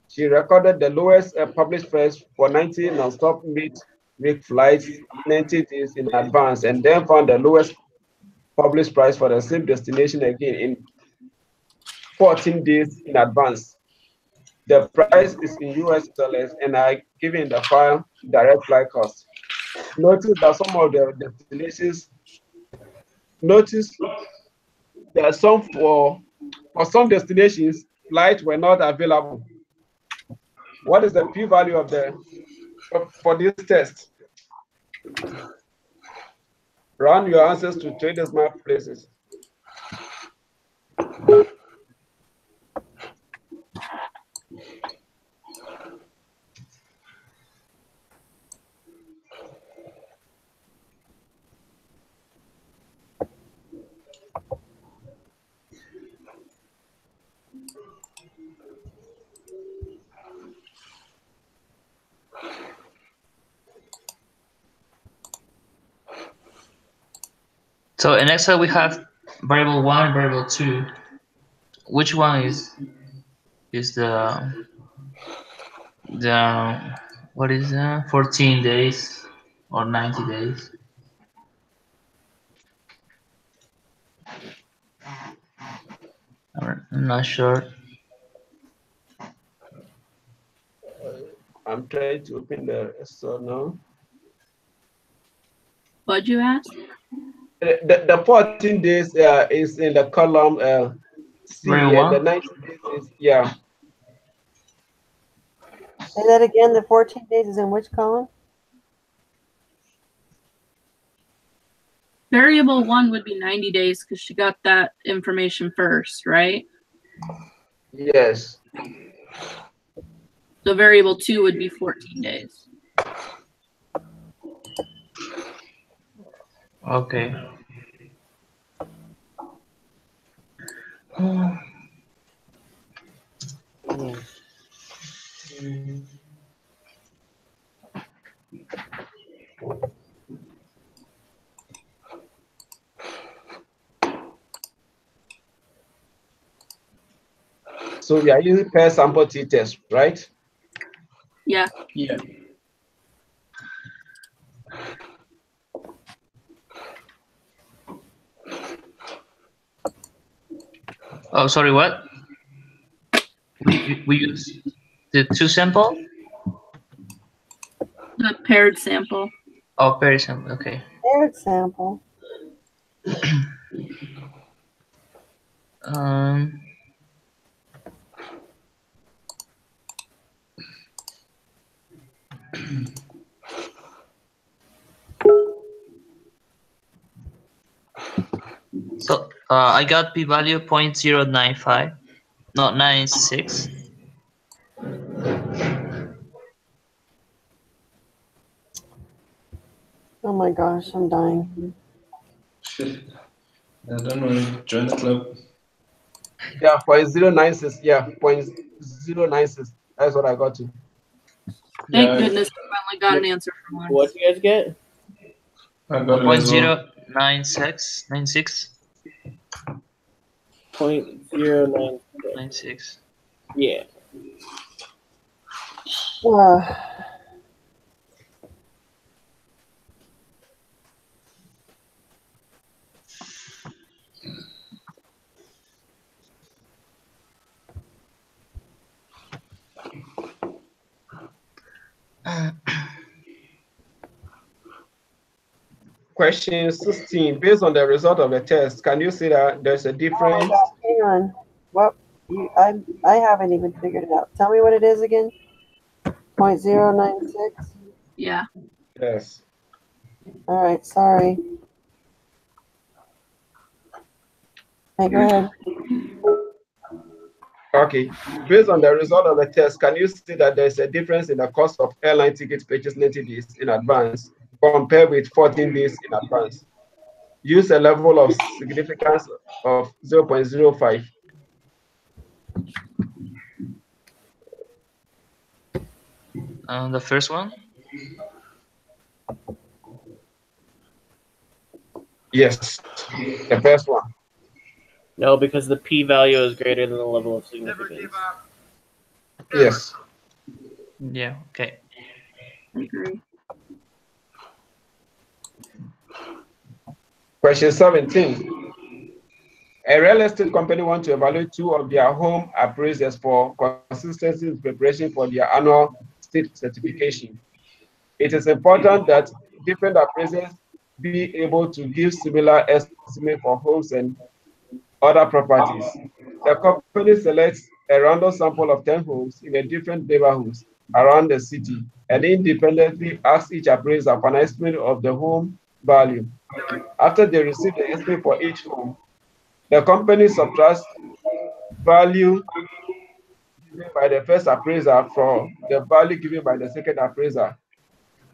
she recorded the lowest published fares for 90 non-stop mid-week flights 90 days in advance, and then found the lowest published price for the same destination again in 14 days in advance. The price is in US dollars and are given in the file direct flight cost. Notice that some of the destinations, there are some for some destinations, flights were not available. What is the p-value of for this test? Run your answers to Traders Map places. So in Excel we have variable 1, variable 2. Which one is the what is 14 days or 90 days? I'm not sure. I'm trying to open the Excel now. What'd you ask? The 14 days is in the column C, and the 90 days is, yeah. Say that again. The 14 days is in which column? Variable 1 would be 90 days because she got that information first, right? Yes. So variable 2 would be 14 days. Okay. So we are using per sample t-test, right? Yeah. Yeah. Oh, sorry, what? We use the 2 sample? The paired sample. Oh, paired sample, okay. Paired sample. So I got p-value 0.095, not 96. Oh my gosh, I'm dying. Shit. I don't know. Join the club. Yeah, 0.096. Yeah, 0.096. That's what I got to. Thank goodness I finally got an answer from one. What do you guys get? I got it as well. 0.096. 0.096. Yeah. Question 16. Based on the result of the test, can you see that there's a difference? Hang on. What? I haven't even figured it out. Tell me what it is again. 0.096. Yeah. Yes. All right. Sorry. Hey, go ahead. Okay. Based on the result of the test, can you see that there's a difference in the cost of airline tickets purchased 90 days in advance compared with 14 days in advance? Use a level of significance of 0.05. The first one? Yes, the first one. No, because the p-value is greater than the level of significance. Yes. Yeah, okay. I agree. Question 17. A real estate company wants to evaluate 2 of their home appraisers for consistency in preparation for their annual state certification. It is important that different appraisers be able to give similar estimates for homes and other properties. The company selects a random sample of 10 homes in a different neighborhoods around the city and independently asks each appraiser for an estimate of the home value. After they receive the estimate for each home, the company subtracts value given by the first appraiser from the value given by the second appraiser.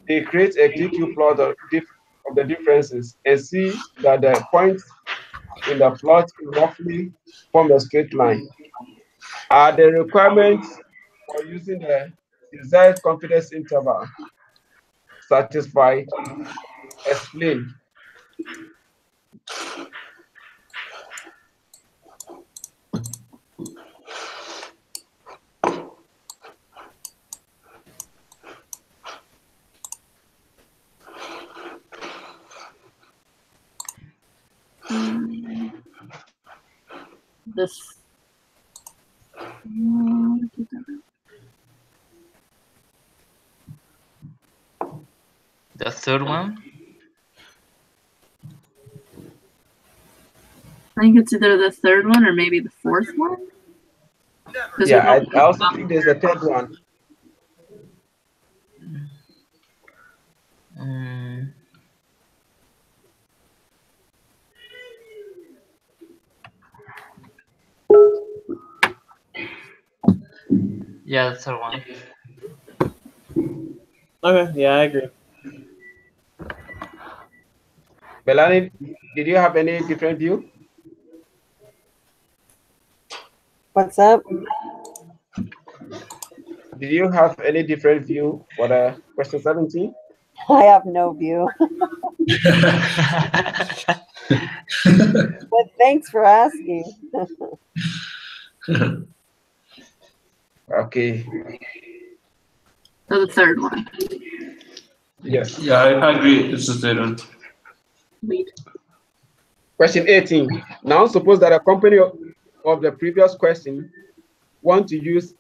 They create a QQ plot of the differences and see that the points in the plot roughly form a straight line. Are the requirements for using the desired confidence interval satisfied? Explain. This. The third one. I think it's either the third one or maybe the fourth one. 'Cause Yeah, we I also think there's a third one. Yeah, the third one. Okay, yeah, I agree. Belani, did you have any different view? What's up? Did you have any different view for the question 17? I have no view. But thanks for asking. Okay. So the third one. Yes. Yeah, I agree. It's the third one. Sweet. Question 18. Now suppose that a company of the previous question want to use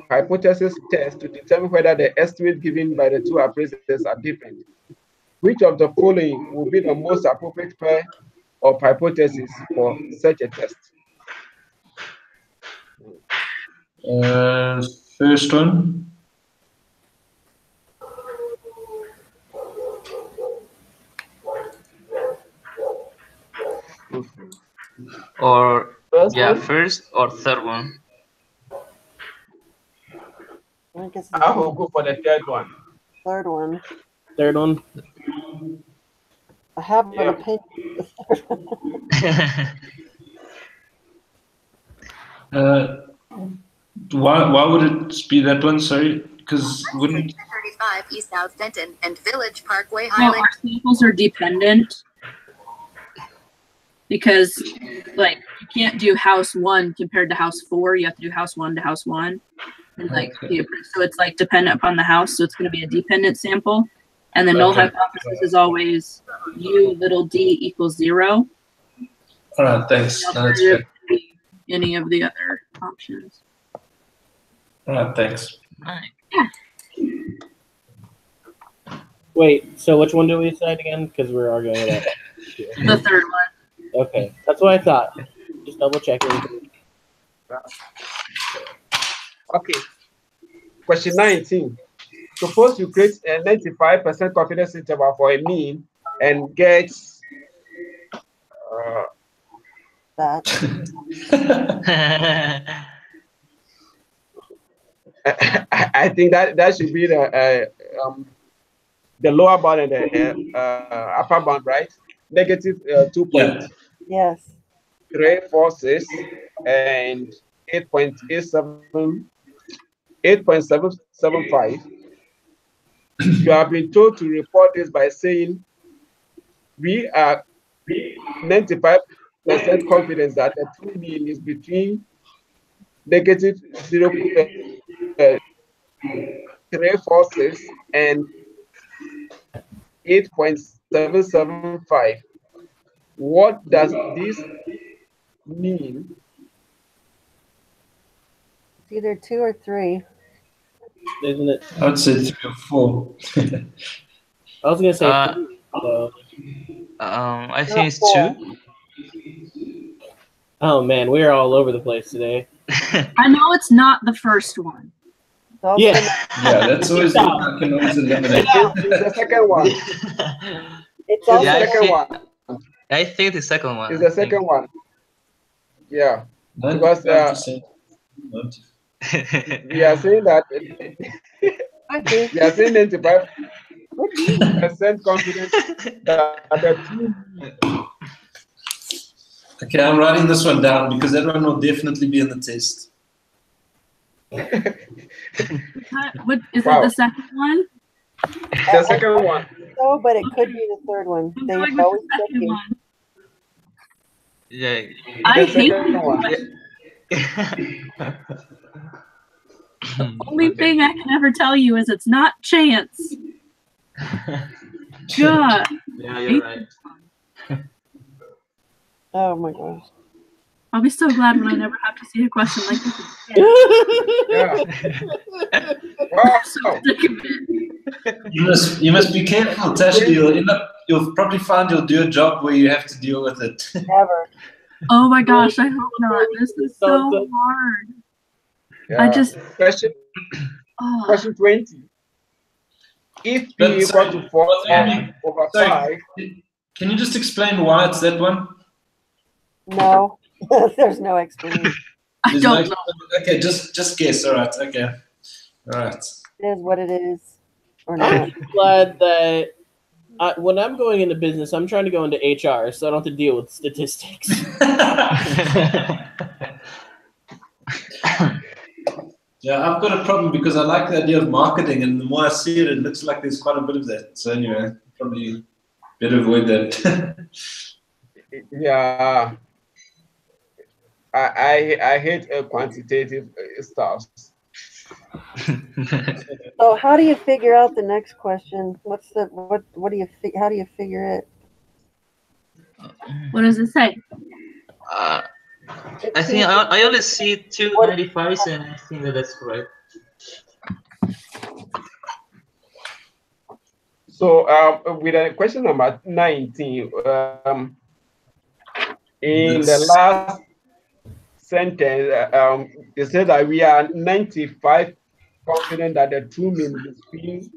hypothesis test to determine whether the estimates given by the two appraisers are different. Which of the following will be the most appropriate pair of hypotheses for such a test? First one. Or First yeah, one? first or third one. I guess I will go for the third one. third one. Third one. I have Yeah. an opinion. Why would it be that one? Sorry, because wouldn't 35 East South Denton and Village Parkway No, Highland. our samples are dependent because, like, you can't do house 1 compared to house 4. You have to do house 1 to house 1, and like, so it's like dependent upon the house. So it's going to be a dependent sample, and the null Okay. hypothesis is always u little d equals 0. all right? Thanks. The No, that's alternative fair. could be any of the other options. All right, thanks. Nice. Wait, so which one do we decide again? Because we're arguing about that. The third one. Okay, that's what I thought. Just double checking. Okay. Question 19. Suppose you create a 95% confidence interval for a mean and get That. I think that should be the lower bound and the upper bound, right? Negative 2.346 Yes. and 8.775. You have been told to report this by saying we are 95% confidence that the true mean is between negative 0.346 and 8.775. What does this mean? It's either 2 or 3. Isn't it? I would say 3 or 4. I was gonna say Uh, 3, so. I think it's 2. Oh man, we are all over the place today. I know it's not the first one. It's also Yeah. Yeah, that's always the one I can always eliminate. It's the second one. It's It's also the Yeah, second one. I think the second one. It's the second one. Yeah. 95%. We are saying that could be. we are saying 95% confidence that the true Okay, I'm writing this one down because that one will definitely be in the test. What is Wow. it? The second one? the second one. So, but it could be the third one. I'm They going with always the second tricky. one. Yeah. I The hate second one. the only thing I can ever tell you is it's not chance. God. Yeah, you're right. Oh my gosh. I'll be so glad when I never have to see a question like this. Yeah. I'm so Wow. sick of it. You must be careful, Tash. You'll probably find you'll do a job where you have to deal with it. Never. Oh my gosh, I hope not. This is so hard. I just Question oh. question 20. If But P equal to 4 over sorry, 5, can you just explain why it's that one? No. There's no explanation. I There's don't no- know. Okay, just guess. All right. Okay. All right. It is what it is. Or I'm not. glad that when I'm going into business, I'm trying to go into HR, so I don't have to deal with statistics. Yeah, I've got a problem because I like the idea of marketing, and the more I see it, it looks like there's quite a bit of that. So anyway, probably better avoid that. yeah, I hate quantitative stuff. So how do you figure out the next question? What do you how do you figure it? What does it say? I think I only see 295s, and I think that's correct. So with question number 19, in the last sentence, it said that we are 95 confident that the true mean between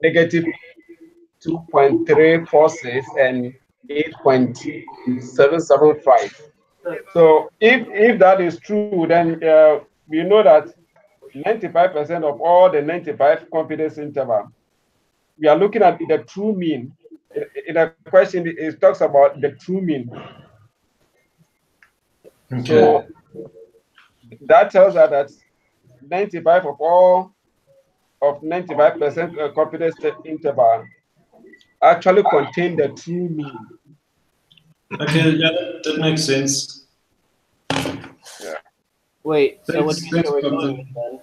negative 2.346 and 8.775. So if that is true, then we know that 95% of all the 95 confidence interval, we are looking at the true mean. In the question, it talks about the true mean. Okay. So that tells us that 95 of all of 95% confidence interval actually contain the true mean. Okay, yeah, that makes sense. Yeah. Wait, so what do Thanks, you think we're Captain. going with then?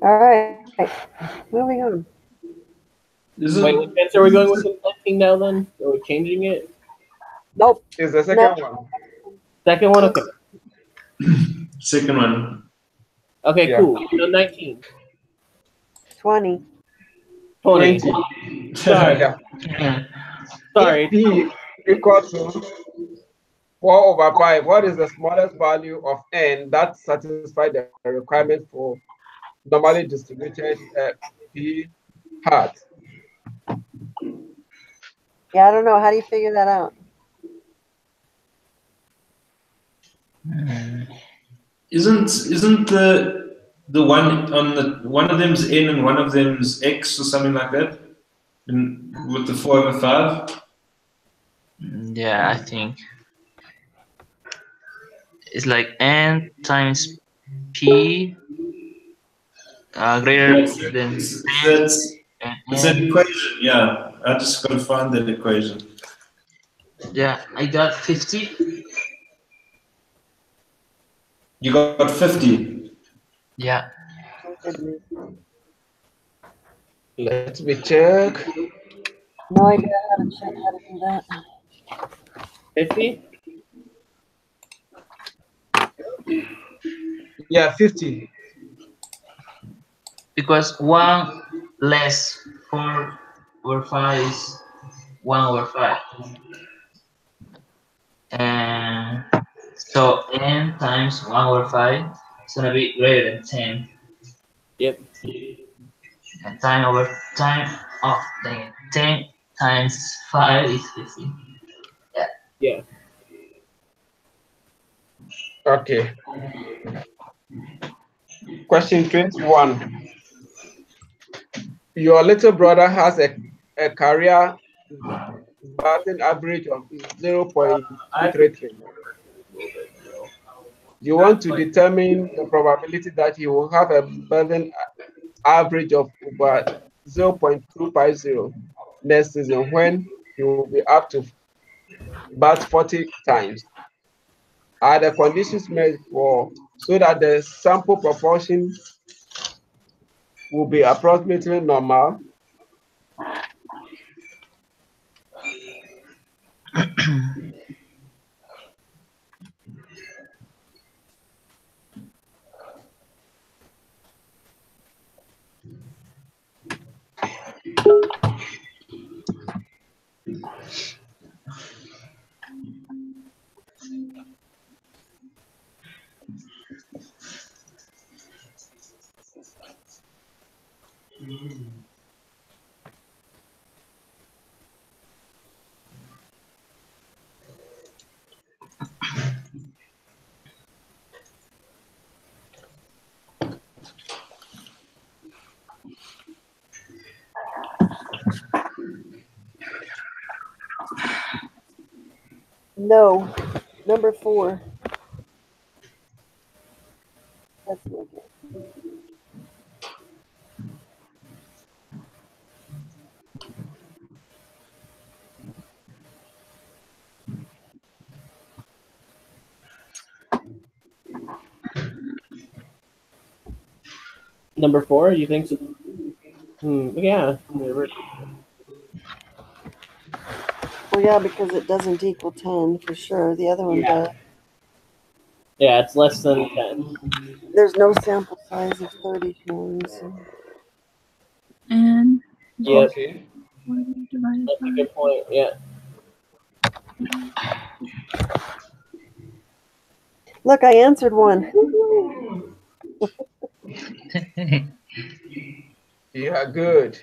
All right. Moving on. Wait, what answer are we going with in 19 now then? Are we changing it? Nope. Is the second one. Second one? Okay. Second one. Okay, Yeah. cool. So 19. 20. 20. 20. Sorry. Yeah. Sorry. If P equal to 4 over 5, what is the smallest value of n that satisfies the requirement for normally distributed P hat? Yeah, I don't know. How do you figure that out? Isn't the one on the one of them's n and one of them's x or something like that? With the 4 over 5? Yeah, I think it's like n times p greater than It's an equation, yeah. I just got to find that equation. Yeah, I got 50. You got 50. Yeah. Let me check. No idea how to check how to do that. 50? Yeah, 50. Because 1 less 4 over 5 is 1 over 5. And so n times 1 over 5 is going to be greater than 10. Yep. And time over time of 10 times 5 is 50. Yeah. Yeah. Okay. Question 21. Your little brother has a career batting average of 0.233. You want to determine the probability that he will have a batting average of over 0.250 next season when he will be up to bat 40 times. Are the conditions met for so that the sample proportion will be approximately normal? No. Number 4. Let's look at. Number 4, you think so? Yeah. Well, yeah, because it doesn't equal 10 for sure. The other one does. Yeah, it's less than 10. There's no sample size of 30 shown. So. And Yep. Okay. That's a good point. Yeah. Look, I answered one. You are good.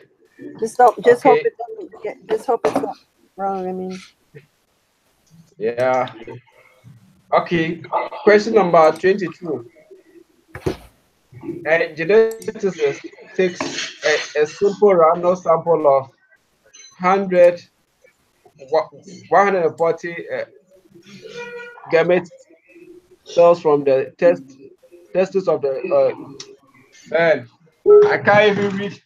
Just hope Okay. it doesn't get. Just hope it's not wrong. I mean. Yeah. Okay. Question number 22. A geneticist takes a simple random sample of 140 gamete cells from the testes of the man. I can't even read.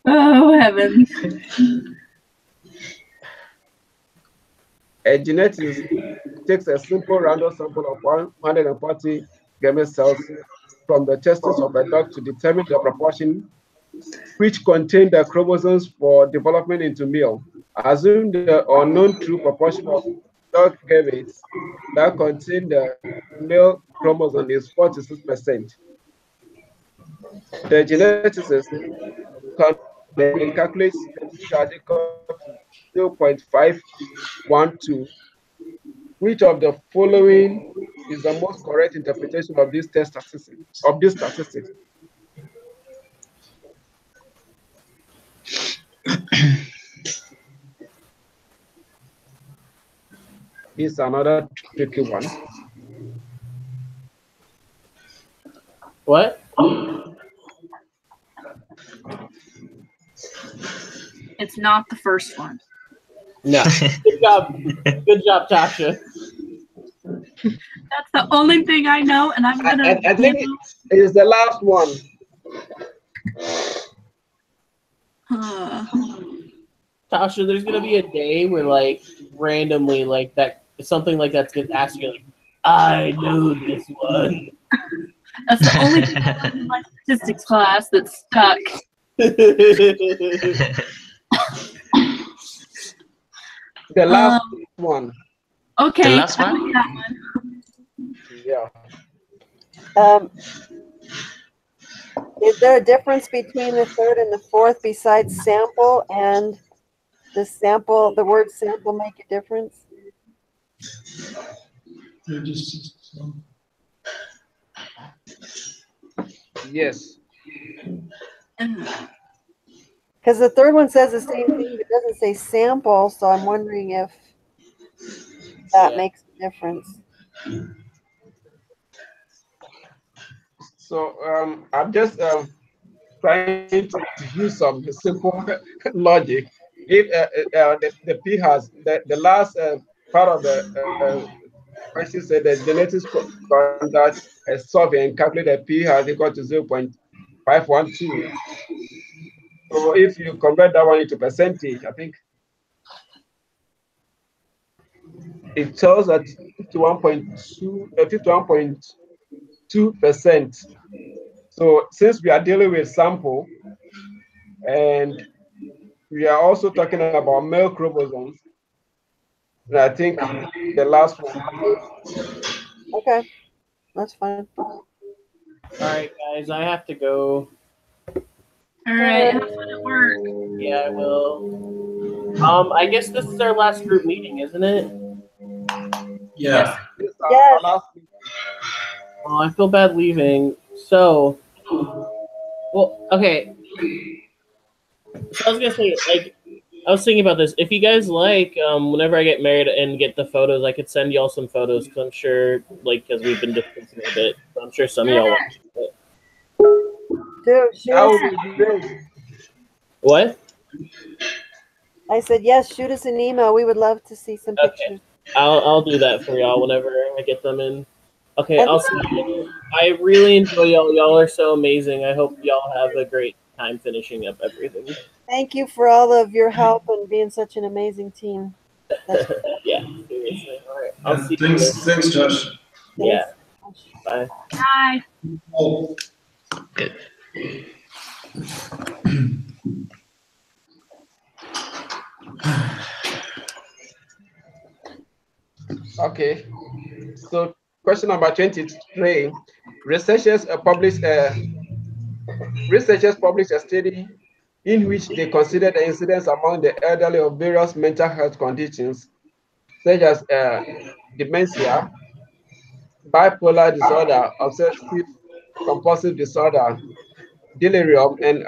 oh heavens. A geneticist takes a simple random sample of 140 gamete cells from the testes of a dog to determine the proportion which contain the chromosomes for development into male. Assume the unknown true proportion of dog gametes that contain the male chromosome is 46%. The geneticist calculates the to 0.512. Which of the following is the most correct interpretation of this statistic? Here's another tricky one. What? It's not the first one. No. Good job. Good job, Tasha. That's the only thing I know, and I'm gonna. I think it is the last one. Tasha, there's gonna be a day where, like, randomly, like that, something like that's gonna ask you, like, I know this one. That's the only thing I know in my statistics class that's stuck. The last one. Okay. The last one? That one. Yeah. Is there a difference between the third and the fourth besides sample and the sample? The word sample make a difference? Yes. Because the third one says the same thing, but doesn't say sample. So I'm wondering if that makes a difference. So I'm just trying to use some simple logic. If the P has the last part of the question said that genetics conduct a survey and calculate a p-hat equal to 0.512. So if you convert that one into percentage, I think it tells that 51.2%. So since we are dealing with sample, and we are also talking about male chromosomes, and I think the last one. Okay, that's fine. All right, guys, I have to go. All right, have fun at work. Yeah, I will. I guess this is our last group meeting, isn't it? Yeah. Yes. Oh, I feel bad leaving. So, well, okay. So I was gonna say, like, I was thinking about this. If you guys like, whenever I get married and get the photos, I could send y'all some photos because I'm sure, like, because we've been discussing a bit, I'm sure some of y'all want it. Dude, shoot us. What? I said, yes, shoot us an email. We would love to see some pictures. I'll do that for y'all whenever I get them in. Okay, And- I'll see you. I really enjoy y'all. Y'all are so amazing. I hope y'all have a great time finishing up everything. Thank you for all of your help and being such an amazing team. Yeah, seriously. All right, I'll see you. Thanks, Josh. Yeah. Bye. Bye. Okay. So question number 23. Researchers published a study in which they considered the incidence among the elderly of various mental health conditions, such as dementia, bipolar disorder, obsessive compulsive disorder, delirium, and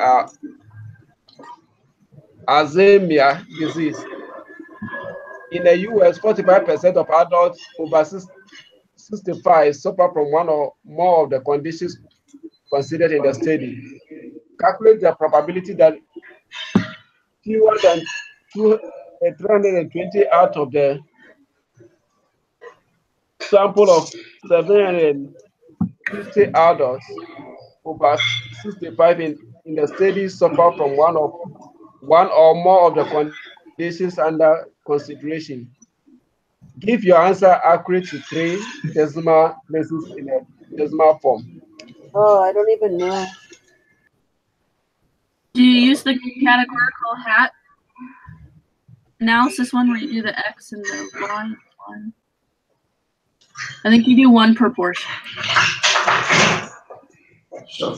Alzheimer's disease. In the US, 45% of adults over 65 suffer from one or more of the conditions considered in the study. Calculate the probability that fewer than 320 out of the sample of 750 adults over 65 in the study suffer from one or more of the conditions under consideration. Give your answer accurate to 3 decimal places in a decimal form. Oh, I don't even know. Do you use the categorical hat analysis one where you do the X and the Y one? I think you do one proportion. Sure.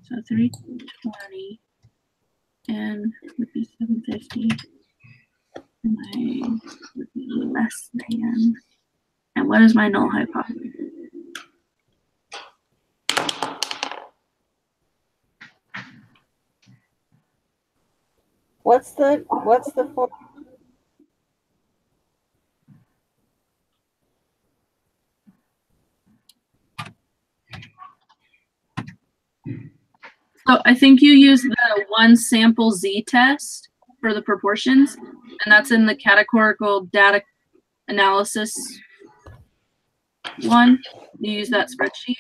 So 320 and would be 750. And I would be less than. And what is my null hypothesis? What's the form? So I think you use the one sample z-test for the proportions, and that's in the categorical data analysis one. You use that spreadsheet.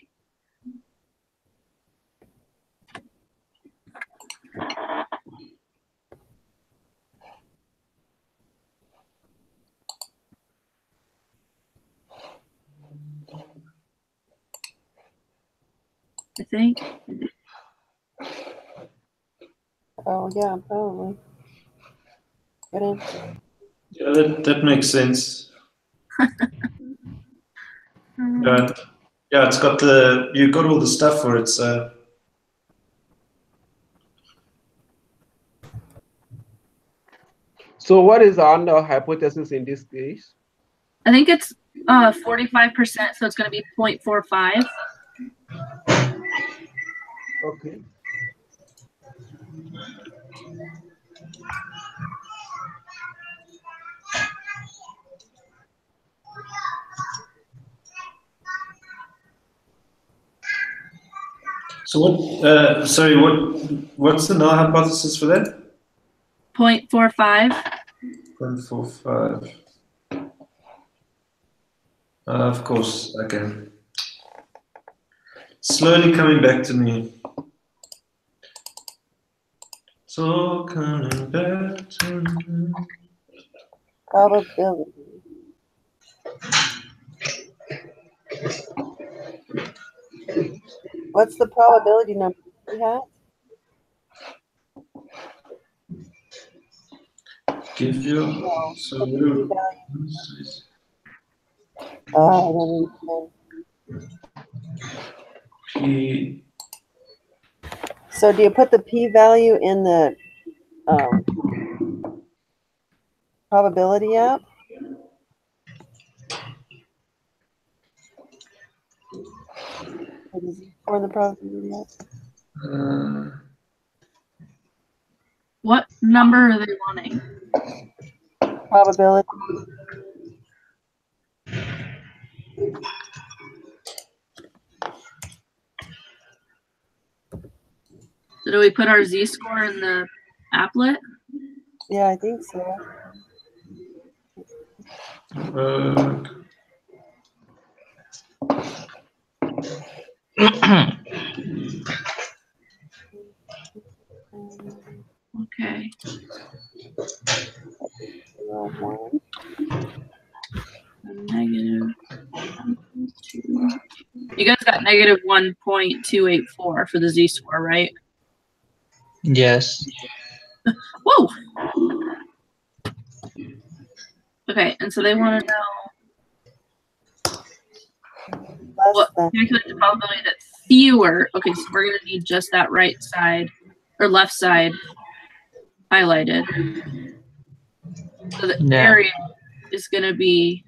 I think. Oh, yeah, probably. Good answer. Yeah, that makes sense. Yeah, it's got you got all the stuff for it, so. So what is the null hypothesis in this case? I think it's 45%, so it's going to be 0.45. Okay. So what? Sorry, what's the null hypothesis for that? 0.45. 0.45. Of course, okay. Slowly coming back to me. It's all coming back to me. Probability. What's the probability number we have? Give you No, so what's the you I don't understand. P. So do you put the p-value in the probability app? Or in the probability app? What number are they wanting? Probability. So do we put our z-score in the applet? Yeah, I think so. Okay. Negative 2. You guys got negative 1.284 for the z-score, right? Yes. Whoa. Okay, and so they want to know what calculate the probability that fewer. Okay, so we're gonna need just that right side or left side highlighted. So the area is gonna be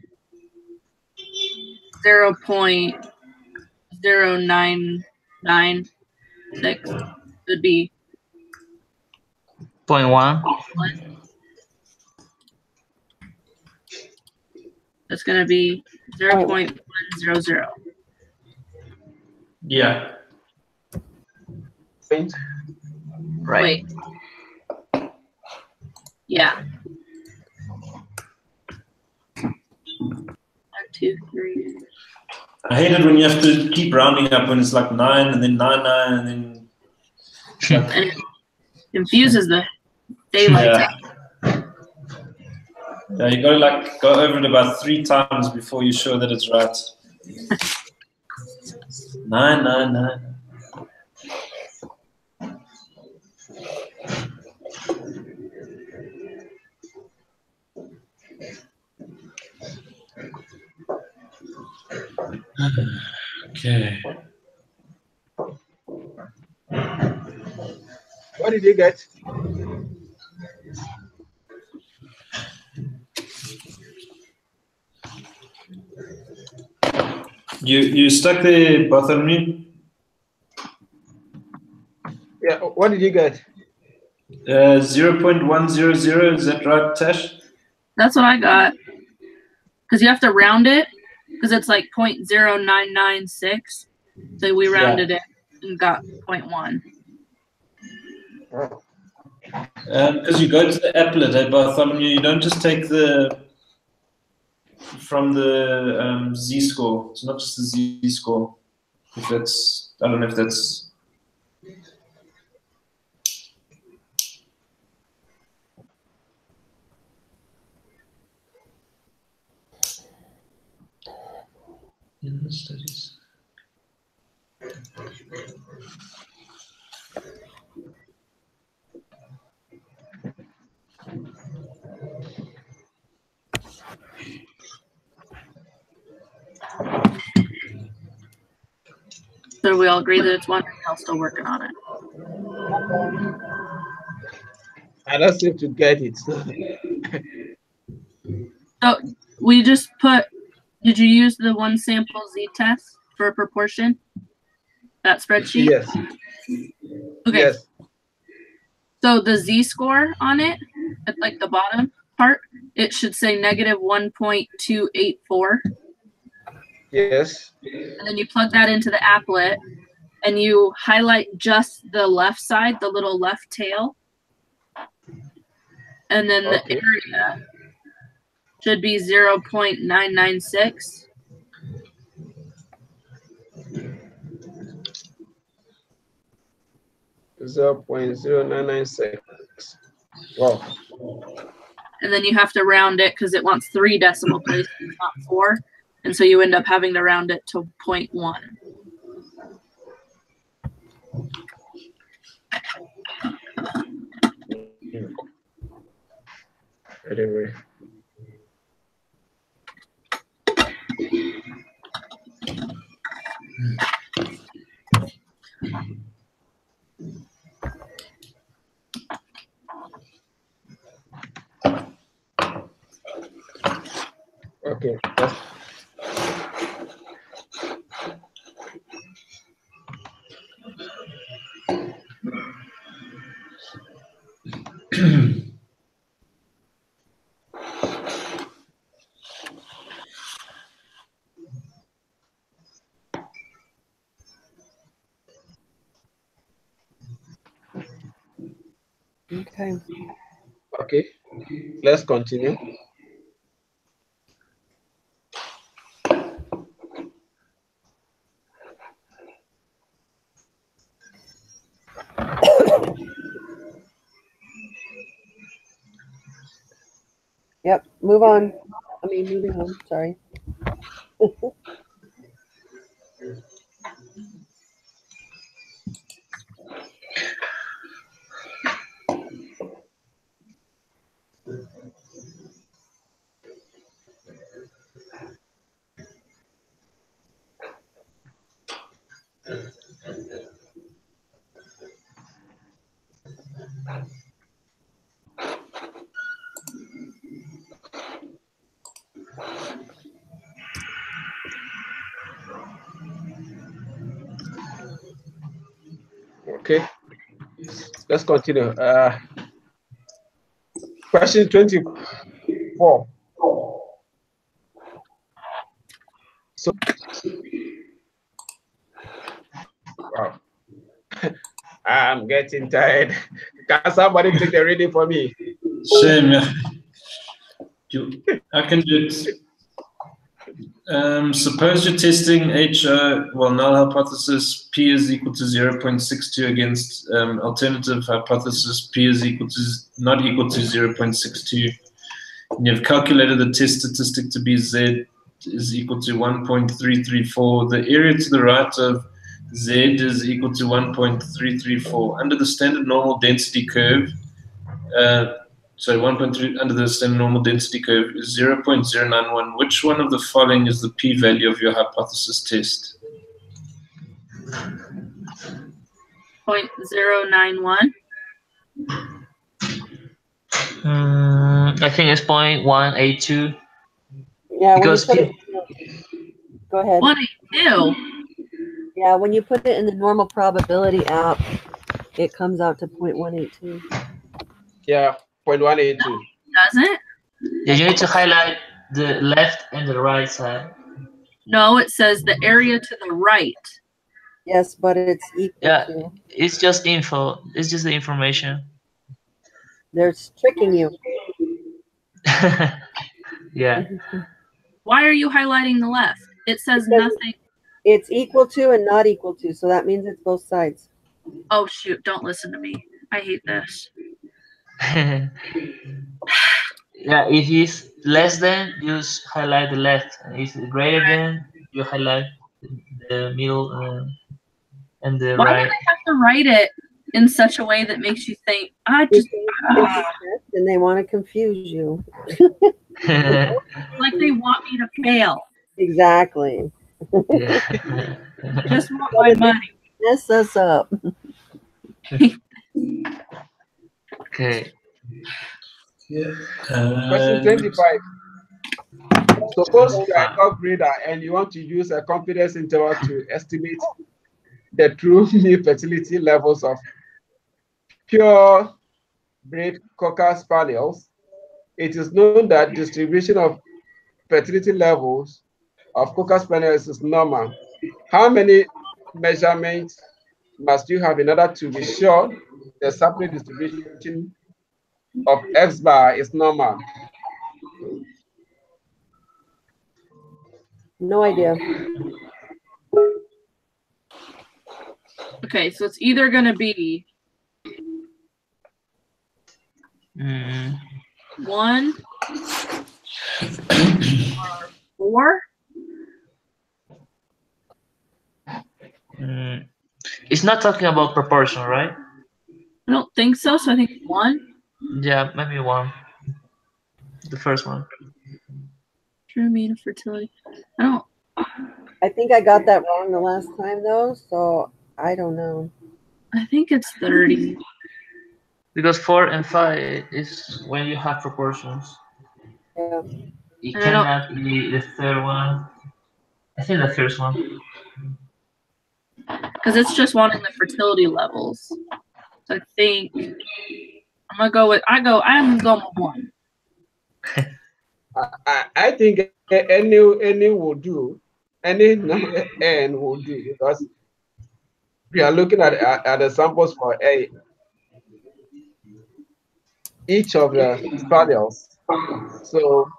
0.0996. Would be 0.1. That's gonna be 0.100. Yeah. Right. Wait. Yeah. 1, 2, 3. I hate it when you have to keep rounding up when it's like 9 and then 99 and then. And it confuses the daylight. Yeah. Yeah, you gotta like go over it about 3 times before you're sure that it's right. 999. Okay. What did you get? You stuck there, Bartholomew? Yeah, what did you get? 0.100, is that right, Tash? That's what I got. Because you have to round it, because it's like 0.0996. So we rounded it and got 0.1. Because you go to the applet, Bartholomew, you don't just take from the z-score. It's not just the z-score. If that's, I don't know if that's. In the studies. So we all agree that it's 1. I'm still working on it. I don't seem to get it. So we just put, did you use the one sample z-test for a proportion? That spreadsheet? Yes. Okay. Yes. So the z-score on it, at like the bottom part, it should say negative 1.284. Yes. And then you plug that into the applet and you highlight just the left side, the little left tail. And then the Okay. area should be 0.996. Zero 0.0996. Wow. And then you have to round it because it wants 3 decimal places, not 4. And so you end up having to round it to 0.1. Anyway. Okay. Okay. Okay. Let's continue. Yep. Move on. I mean, moving on. Sorry. Okay. Let's continue. Question 24. So, wow. I'm getting tired. Can somebody take the reading for me? Shame, yeah. I can do it. Suppose you're testing null hypothesis P is equal to 0.62 against alternative hypothesis P is not equal to 0.62. And you've calculated the test statistic to be Z is equal to 1.334. The area to the right of Z is equal to 1.334. Under the standard normal density curve, 1.3 under the standard normal density curve is 0.091. Which one of the following is the p-value of your hypothesis test? 0.091. I think it's 0.182. Yeah. Because when you put it, go ahead. 182. Yeah. When you put it in the normal probability app, it comes out to 0.182. Yeah, 0.182. Doesn't? Yeah, you need to highlight the left and the right side. No, it says the area to the right. Yes, but it's equal Yeah, to. it's just info. It's just the information. They're tricking you. Yeah. Why are you highlighting the left? It says Because nothing. It's equal to and not equal to, so that means it's both sides. Oh, shoot. Don't listen to me. I hate this. Yeah, if it's less than, you highlight the left. If it's greater than, you highlight the middle and the Why do right. they have to write it in such a way that makes you think, I Because just, it's a test and they want to confuse you. like they want me to fail. Exactly. Just want my money. Mess us up. Okay. Question 25. Suppose you are a top grader and you want to use a confidence interval to estimate the true mean fertility levels of pure bred Cocker Spaniels. It is known that distribution of fertility levels of Cocker Spaniels is normal. How many measurements must you have in order to be sure the sampling distribution of X bar is normal? No idea. Okay, so it's either gonna be Mm, 1 or 4. it's not talking about proportion, right? I don't think so. So I think 1. Yeah, maybe 1. The first one. True mean of fertility. I don't. I think I got that wrong the last time though, so I don't know. I think it's 30. Because 4 and 5 is when you have proportions. Yeah. It And I don't- cannot be the third one. I think the first one. Because it's just wanting the fertility levels. So I think I'm gonna go with. I'm going with 1. I think any will do. Any number n will do because we are looking at the samples for each of the spadials. So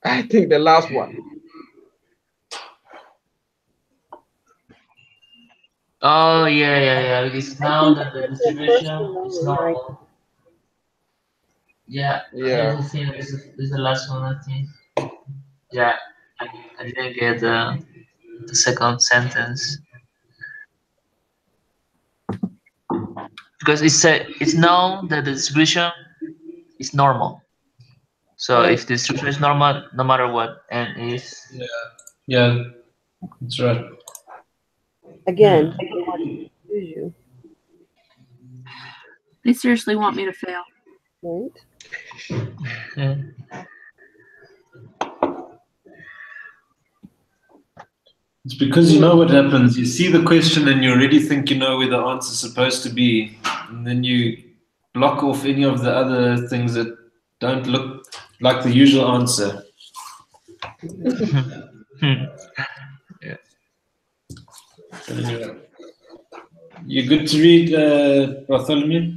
I think the last one. Oh yeah. Because now that the The first distribution one is was right. normal. Yeah. Yeah. I think this is the last one. I think. Yeah. I didn't get the second sentence. Because it said it's known that the distribution is normal. So Right. if the distribution is normal, no matter what n is. Yeah, that's right. Again, they want to confuse you, They seriously want me to fail. right? Yeah. It's because you know what happens. You see the question and you already think you know where the answer's supposed to be, and then you block off any of the other things that don't look like the usual answer. Yeah. You good to read, Bartholomew?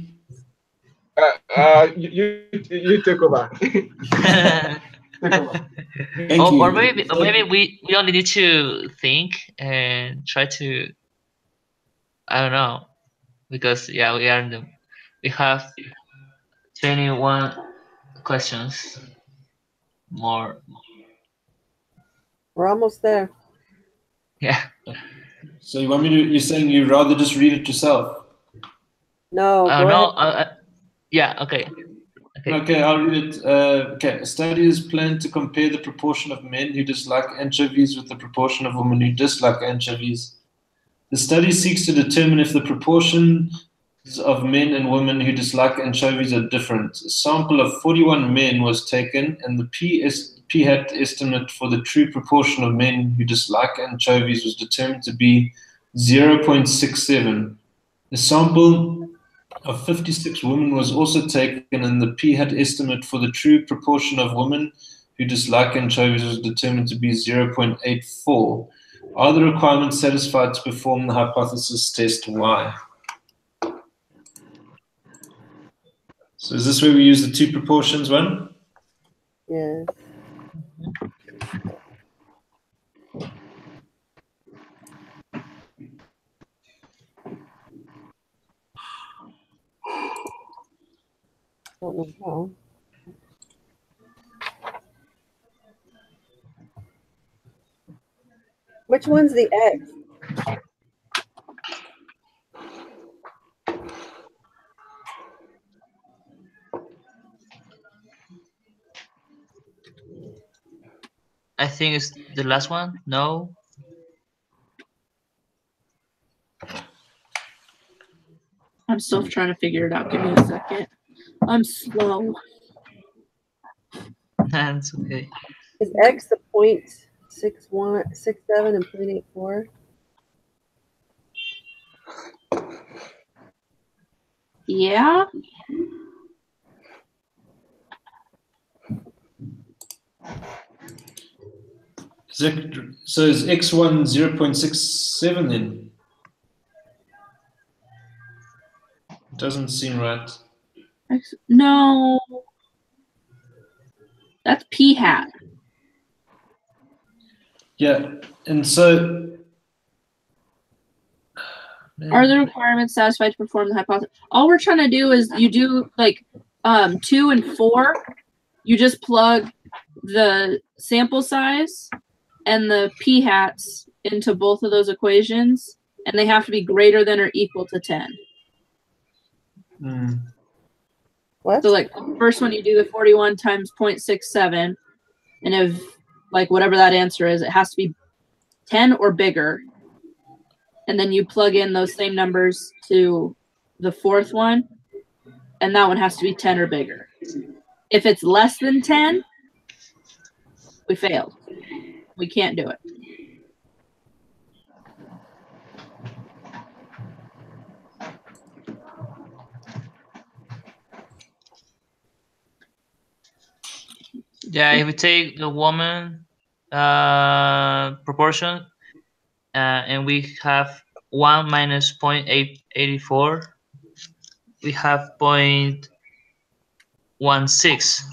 You take over. Thank you. Or maybe we only need to think and try to. I don't know, because yeah, we have 21 questions more. We're almost there. Yeah. So you want me to? You're saying you'd rather just read it yourself? No, go No. ahead. Yeah. Okay. Okay, I'll read it. Okay, a study is planned to compare the proportion of men who dislike anchovies with the proportion of women who dislike anchovies. The study seeks to determine if the proportions of men and women who dislike anchovies are different. A sample of 41 men was taken, and the p-hat estimate for the true proportion of men who dislike anchovies was determined to be 0.67. A sample of 56 women was also taken, and the p-hat estimate for the true proportion of women who dislike anchovies was determined to be 0.84. Are the requirements satisfied to perform the hypothesis test? Why? So is this where we use the two proportions one? Yes. Don't know how. Which one's the X? I think it's the last one. No. I'm still trying to figure it out. Give me a second. I'm slow. That's okay. Is X the 0.6167 and 0.84? Yeah. So is X1 0.67 then? Doesn't seem right. No. That's p hat. Yeah, and so Are the requirements satisfied to perform the hypothesis? All we're trying to do is you do like 2 and 4. You just plug the sample size and the p hats into both of those equations, and they have to be greater than or equal to 10. What? So like first one you do the 41 times 0.67, and if like whatever that answer is, it has to be 10 or bigger. And then you plug in those same numbers to the fourth one, and that one has to be 10 or bigger. If it's less than 10, we failed. We can't do it. Yeah, if we take the woman proportion and we have 1 minus 0.884, we have 0.16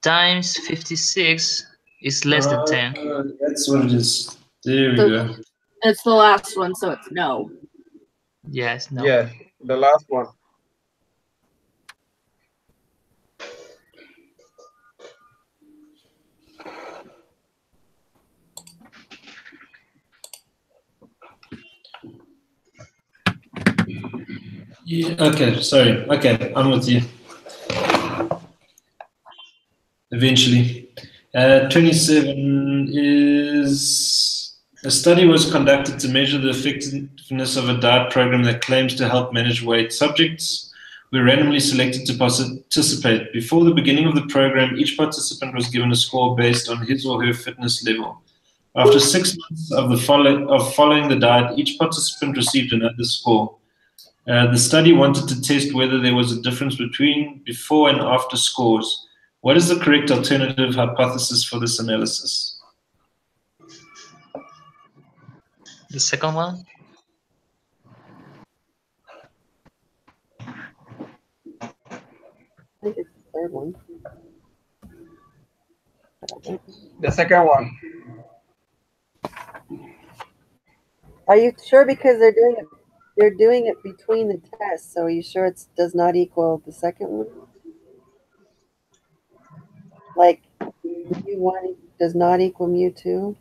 times 56 is less than 10. That's what it is. There we go. It's the last one, so it's no. Yes, no. Yeah, the last one. Yeah, okay, sorry. Okay, I'm with you. Eventually. 27 is a study was conducted to measure the effectiveness of a diet program that claims to help manage weight. Subjects were randomly selected to participate. Before the beginning of the program, each participant was given a score based on his or her fitness level. After 6 months of following the diet, each participant received another score. The study wanted to test whether there was a difference between before and after scores. What is the correct alternative hypothesis for this analysis? The second one? I think it's the third one. The second one. Are you sure? Because they're doing it between the tests. So are you sure it does not equal the second one? Like mu1 does not equal mu2?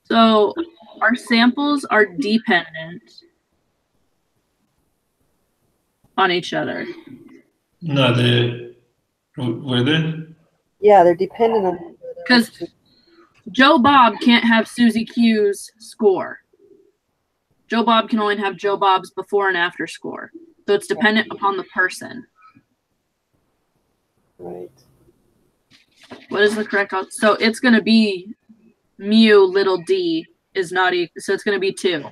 So our samples are dependent on each other. No, were they? Yeah, they're dependent on. Because Joe Bob can't have Susie Q's score. Joe Bob can only have Joe Bob's before and after score. So it's dependent upon the person. Right. What is the correct? So it's going to be mu little d is not equal. So it's going to be 2.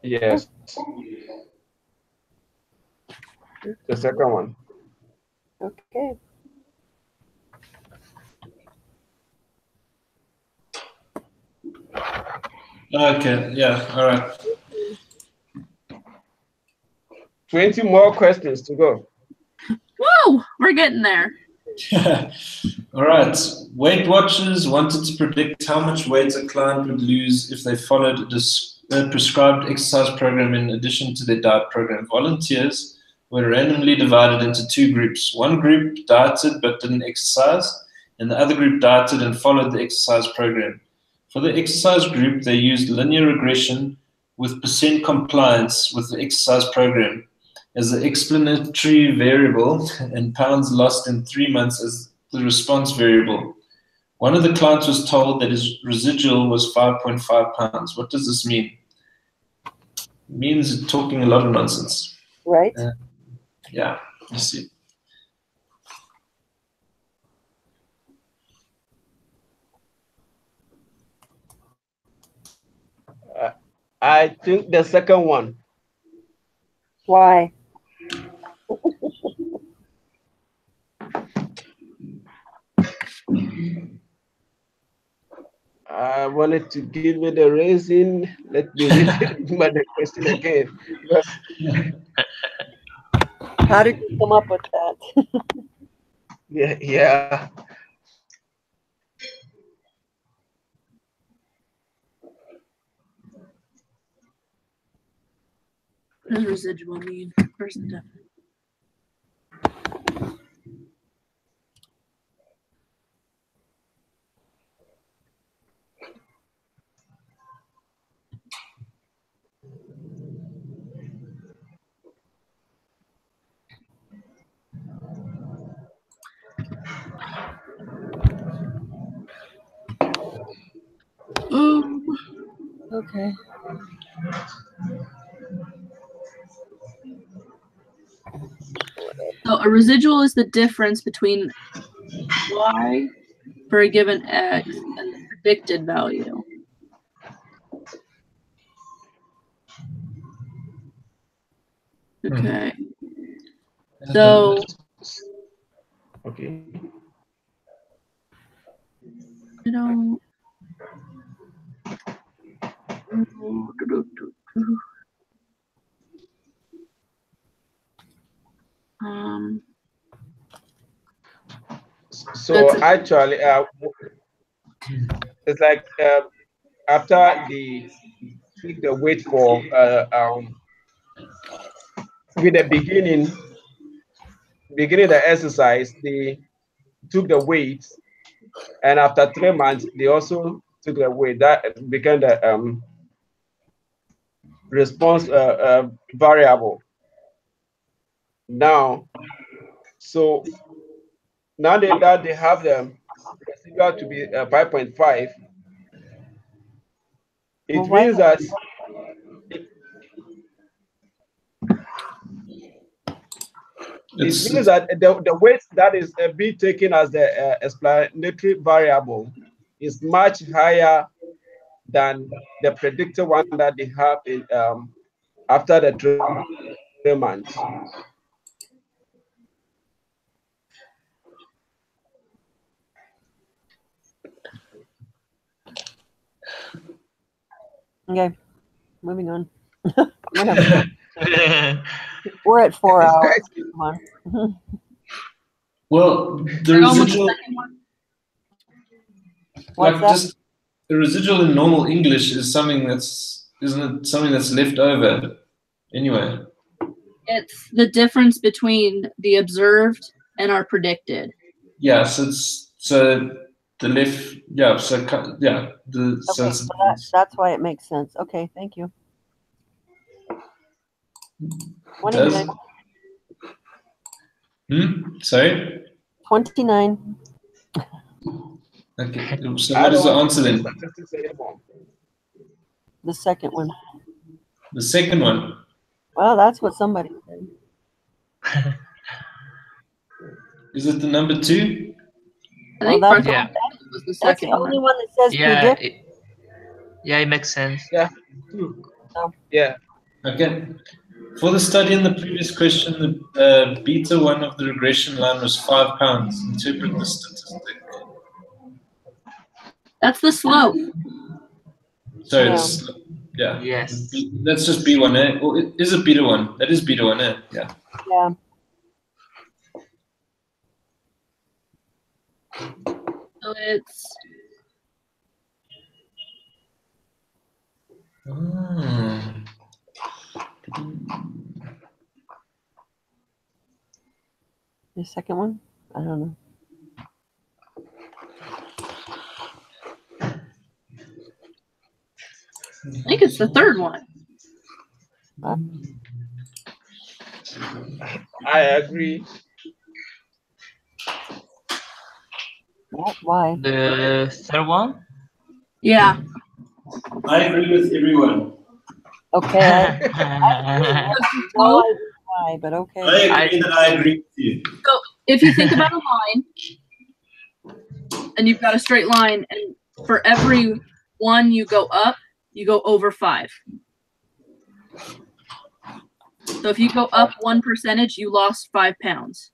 Yes. The second one. Okay. Okay, yeah, all right. 20 more questions to go. Woo! We're getting there. All right. Weight Watchers wanted to predict how much weight a client would lose if they followed a prescribed exercise program in addition to their diet program. Volunteers were randomly divided into 2 groups. One group dieted but didn't exercise, and the other group dieted and followed the exercise program. For the exercise group, they used linear regression with % compliance with the exercise program as the explanatory variable and pounds lost in 3 months as the response variable. One of the clients was told that his residual was 5.5 pounds. What does this mean? It means talking a lot of nonsense. Right. Yeah, you see. I think the second one. Why? I wanted to give me the reason. Let me read the question again. Because How did you come up with that? yeah. What does residual mean? Where's the definition? Okay. So a residual is the difference between y for a given x and the predicted value. Okay. So Okay. I don't. So actually, it's like after they took the weight for with the beginning the exercise, they took the weight, and after 3 months, they also took the weight. That became the response variable. Now, so now that they have the residual to be 5.5, it means that the weight that is being taken as the explanatory variable is much higher than the predicted one that they have in after the 3 months. Okay, moving on. We're at 4 hours. Come on. Well, the residual, What's that? just the residual in normal English is something isn't it something that's left over anyway? It's the difference between the observed and our predicted. Yeah, so the left, yeah, so yeah, Okay, so that's why it makes sense. Okay, thank you. 29. Sorry? 29. Okay, so what is the answer then? The second one. The second one. Well, that's what somebody said. Is it the number 2? I think that's, yeah. Was the second that's the only one that says predict. It makes sense. Yeah. Yeah. Okay. For the study in the previous question, the beta 1 of the regression line was 5 pounds. Interpret the statistic. That's the slope. Sorry, Yeah. Yes. That's just B1A. Well, is it beta 1? That is beta 1A. Yeah. Yeah. So it's. The second one? I don't know. I think it's the third one. I agree. What? Why? The third one? Yeah. I agree with everyone. Okay. I no idea why, but okay. I agree with you. So if you think about a line, and you've got a straight line, and for every one you go up, you go over 5. So if you go up 1%, you lost 5 pounds.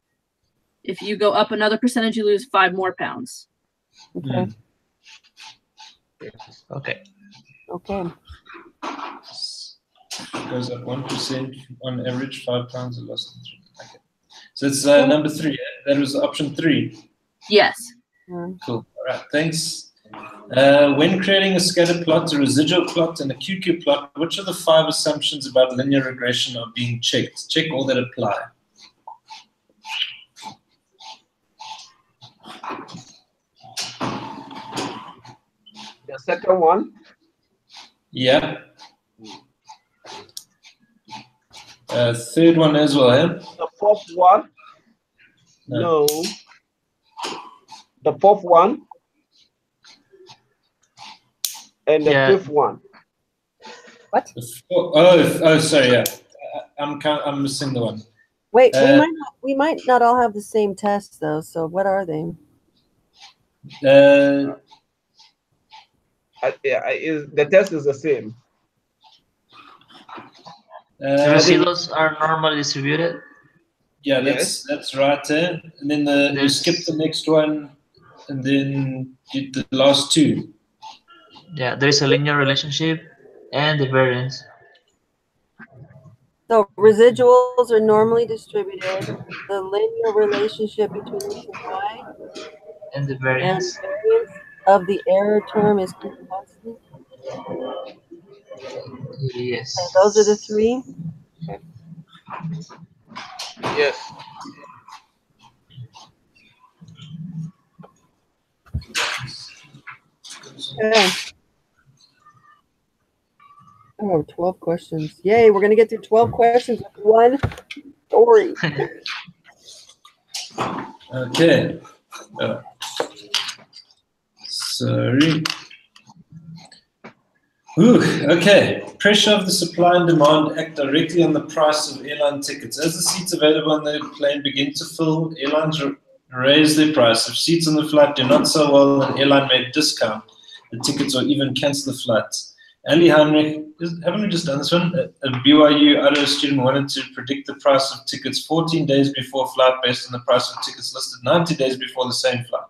If you go up another percentage, you lose 5 more pounds. Okay. Okay. Okay. Goes up 1% on average, 5 pounds are lost. Okay. So it's number 3. That was option 3. Yes. Mm. Cool. All right. Thanks. When creating a scatter plot, a residual plot, and a QQ plot, which of the 5 assumptions about linear regression are being checked? Check all that apply. The second one. Yeah. Third one as well, eh? The fourth one. No. The fourth one. And the fifth one. What? Sorry, yeah. I'm missing the one. Wait, we might not all have the same test though. So what are they? The test is the same. The residuals are normally distributed. Yeah, that's right. And then you skip the next one, and then get the last 2. Yeah, there is a linear relationship and the variance. So residuals are normally distributed. The linear relationship between X and Y and the variance of the error term is constant. Yes. And those are the 3. Okay. Yes. Okay. Oh, 12 questions. Yay, we're going to get through 12 questions with one story. Okay. Sorry. Okay. Pressure of the supply and demand act directly on the price of airline tickets. As the seats available on the plane begin to fill, airlines raise their price. If seats on the flight do not sell well, an airline may discount the tickets or even cancel the flights. Ali Heinrich, haven't we just done this one? A BYU Idaho student wanted to predict the price of tickets 14 days before flight based on the price of tickets listed 90 days before the same flight.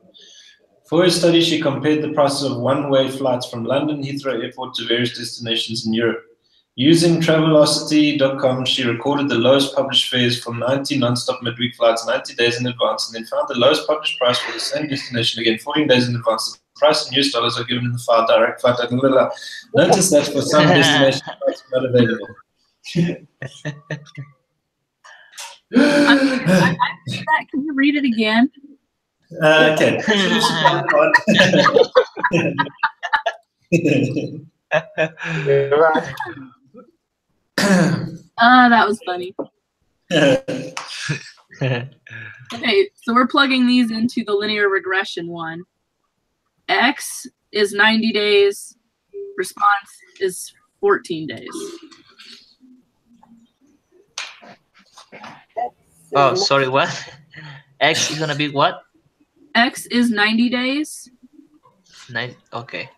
For her study, she compared the prices of one-way flights from London Heathrow Airport to various destinations in Europe. Using Travelocity.com, she recorded the lowest published fares for 90 non-stop midweek flights 90 days in advance, and then found the lowest published price for the same destination again 14 days in advance. The price in US dollars are given in the file direct flight. Notice that for some destinations, it's not available. I missed that. Can you read it again? Okay. That was funny. Okay, so we're plugging these into the linear regression one. X is 90 days. Response is 14 days. Oh, sorry, what? X is gonna be what? X is 90 days. Okay.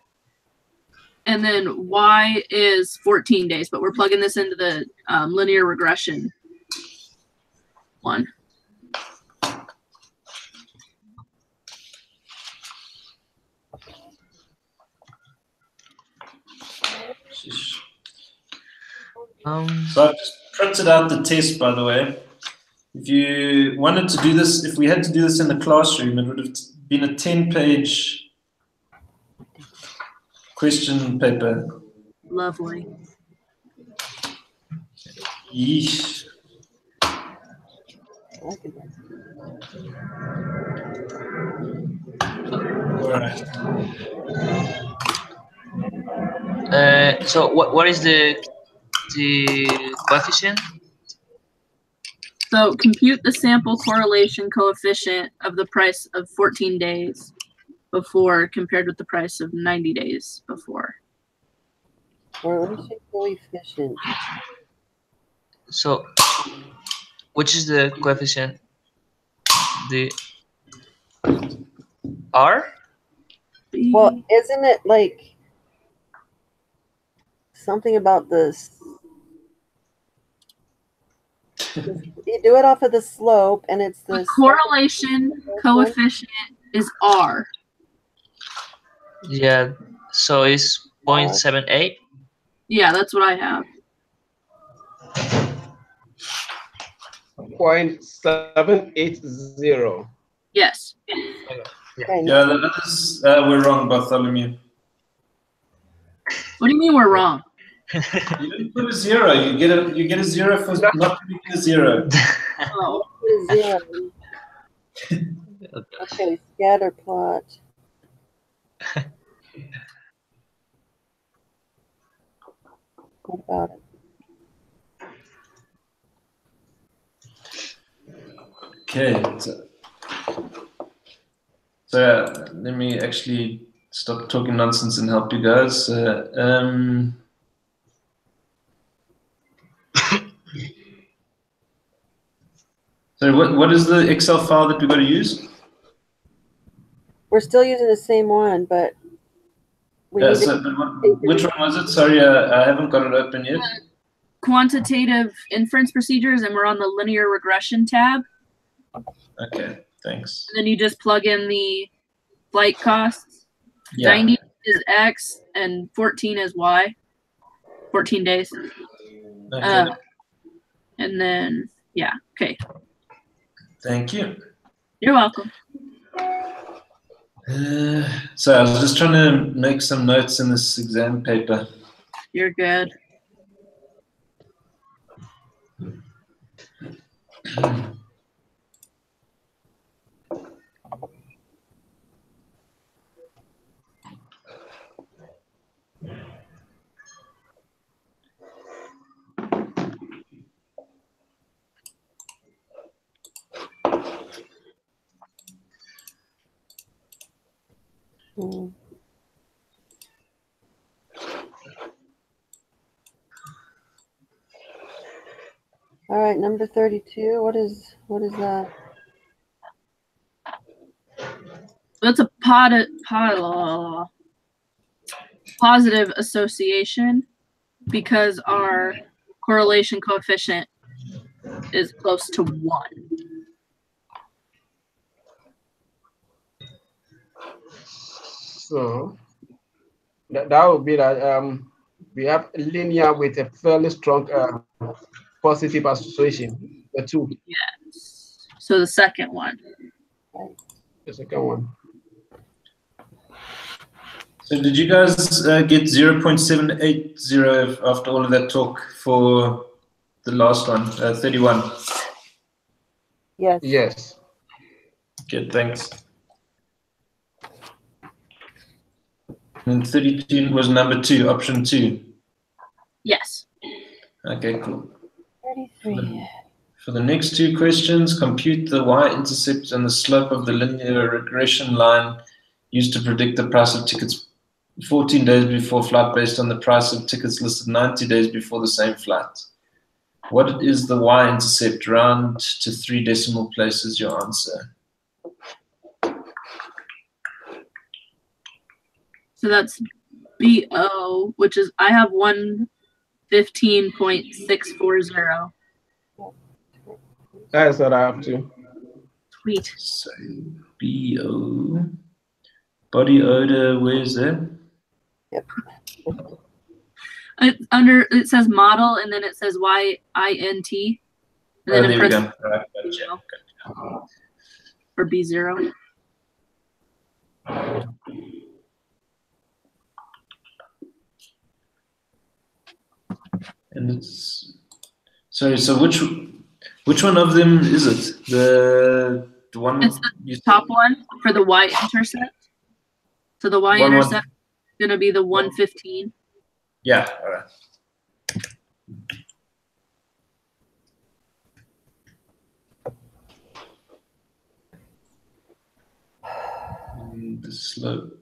And then Y is 14 days, but we're plugging this into the linear regression one. So I've just printed out the test, by the way. If you wanted to do this, if we had to do this in the classroom, it would have been a 10-page question paper. Lovely. Yeesh. All right. So what is the coefficient? So compute the sample correlation coefficient of the price of 14 days before compared with the price of 90 days before. Or let me say coefficient. So which is the coefficient? The R? Well, isn't it like something about this? You do it off of the slope, and it's The the correlation coefficient is R. Yeah, so it's 0.78. Yeah, that's what I have. 0.780. Yes. Okay, Yeah, the others were wrong, Bartholomew. What do you mean we're wrong? You didn't put a zero. You get a zero for not putting a zero. Oh, put a zero. Okay, scatter plot. What about it? Okay. So let me actually stop talking nonsense and help you guys. So what is the Excel file that we've got to use? We're still using the same one, but we Yeah, need so, to. which one was it? Sorry, I haven't got it open yet. quantitative inference procedures, and we're on the linear regression tab. Okay, thanks. And then you just plug in the flight costs. Yeah. 90 is X and 14 is Y. 14 days. Okay. And then, yeah, okay. Thank you. You're welcome. So I was just trying to make some notes in this exam paper. You're good. All right, number 32. What is that? That's a positive association because our correlation coefficient is close to 1. So that would be that we have linear with a fairly strong positive association. The two. Yes. So the second one. The second one. So did you guys get 0.780 after all of that talk for the last one, 31? Yes. Yes. Good, thanks. And 32 was number 2, option 2. Yes. Okay, cool. 33. For the next 2 questions, compute the y-intercept and the slope of the linear regression line used to predict the price of tickets 14 days before flight based on the price of tickets listed 90 days before the same flight. What is the y-intercept? Round to 3 decimal places your answer. So that's BO, which is, I have 115.640. That's what I have to. Sweet. So BO. Body odor, where's that? Yep. It says model, and then it says YINT. And then There we go. All right, gotcha. Or B0. And it's sorry. So which one of them is it? The one. It's the top one for the y-intercept. So the y-intercept is going to be the 115. Yeah. All right. And the slope.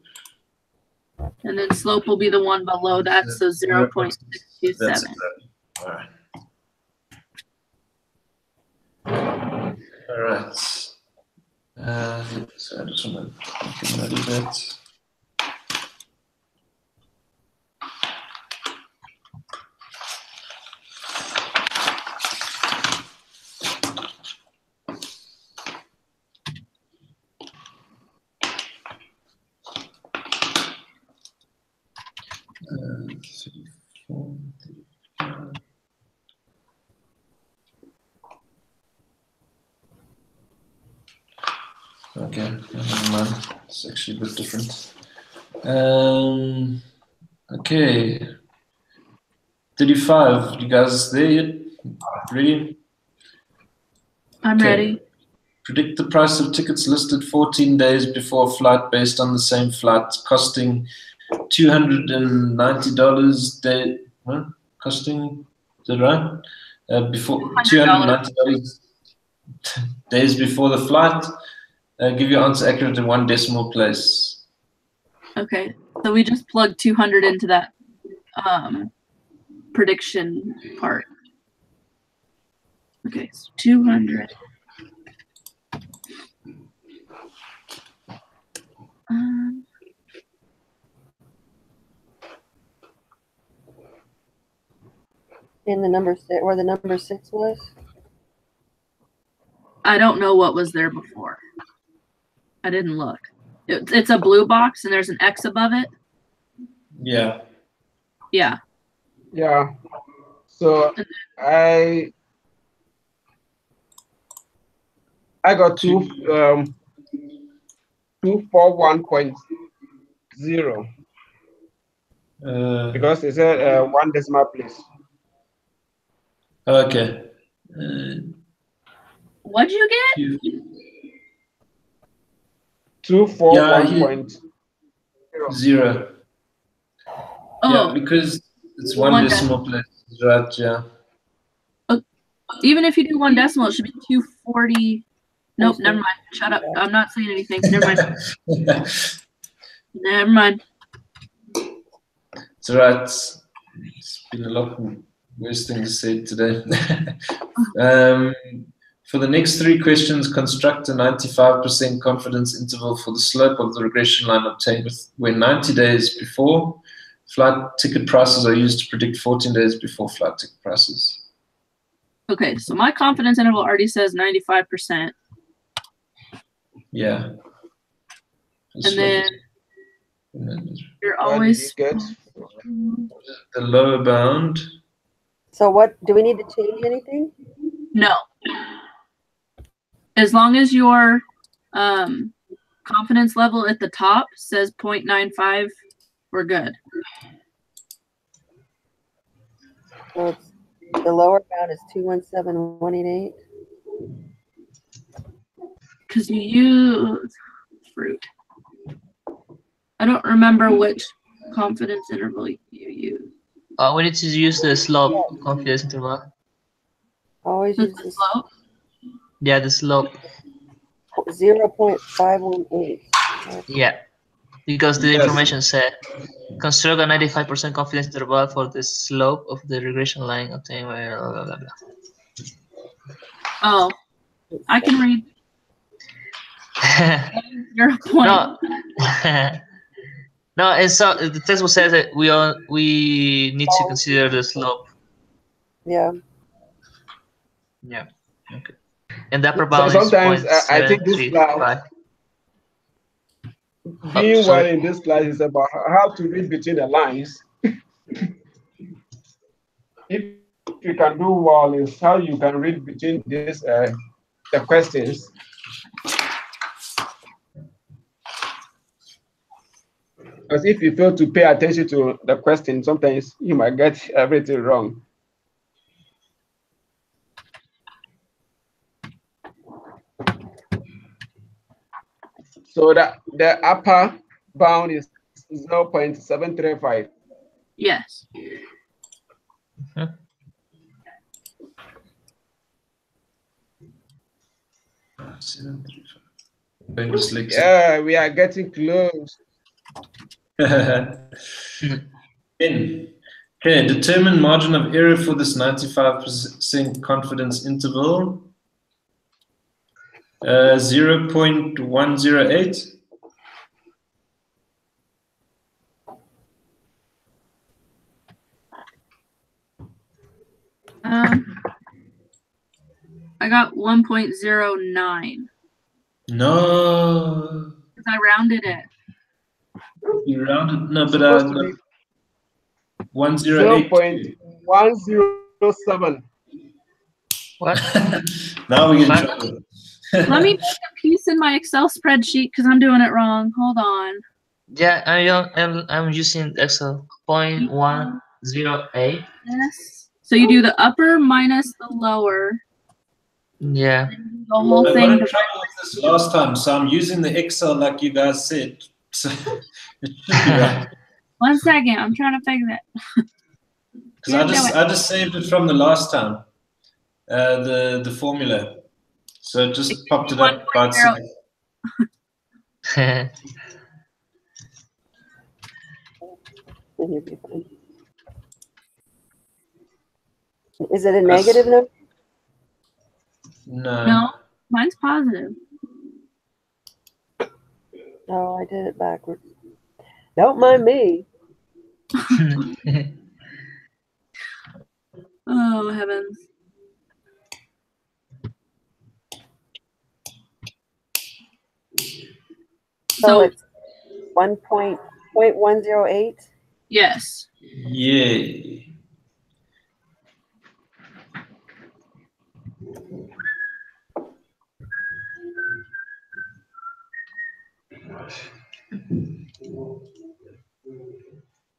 And then slope will be the one below that, so 0.627. All right. All right. So I just want to make a note of that. Okay, never mind. It's actually a bit different. Okay. 35. You guys there yet? Ready? I'm Okay. ready. Predict the price of tickets listed 14 days before flight based on the same flight, costing $290 day. Huh? Costing, is that right? Before $290 days before the flight. Give your answer accurate in one decimal place. Okay, so we just plugged 200 into that prediction part. Okay, so 200. In the number 6, where the number 6 was? I don't know what was there before. I didn't look. It's a blue box and there's an X above it. Yeah. Yeah. Yeah. So I got 241.0 because it said one decimal place. Okay. What'd you get? 241.0. Oh. Yeah, because it's one decimal place, right? Yeah. Even if you do one decimal, it should be 240. Nope, never mind. Shut up. I'm not saying anything. Never mind. Never mind. It's all right. It's been a lot worse things said today. For the next 3 questions, construct a 95% confidence interval for the slope of the regression line obtained when 90 days before flight ticket prices are used to predict 14 days before flight ticket prices. Okay, so my confidence interval already says 95%. Yeah. And then you're always get the lower bound. So what, do we need to change anything? No. As long as your confidence level at the top says 0.95, we're good. So it's, the lower bound is 217,188. Because you use fruit. I don't remember which confidence interval you use. We need to use the slope confidence interval. Always use the slope? Yeah, the slope. 0.518. Yeah, because the information said construct a 95% confidence interval for the slope of the regression line obtained by blah, blah, blah, blah. Oh, I can read. 0. No, no, and so the textbook says that we need to consider the slope. Yeah. Yeah. Okay. And the upper bound So sometimes is I think this class, being well in this class is about how to read between the lines. If you can do well, is how you can read between this the questions. Because if you fail to pay attention to the question, sometimes you might get everything wrong. So the upper bound is 0.735. Yes. Yeah, we are getting close. Okay, determine margin of error for this 95% confidence interval. 0.108. I got 1.09. No. Because I rounded it. You rounded? No, but 108. 0.107. What? Now we get in trouble. Let me make a piece in my Excel spreadsheet because I'm doing it wrong. Hold on. Yeah, I'm using Excel 0.108. Yes. So you do the upper minus the lower. Yeah. The whole I got thing. in trouble with this last time, so I'm using the Excel like you guys said. So it should be right. 1 second. I'm trying to figure it. Because I just saved it from the last time, the formula. So it just popped it up by itself. You'll be fine. Is it a negative number? No, mine's positive. Oh, I did it backwards. Don't mind me. Oh, heavens. So it's 1.108? Yes. Yeah.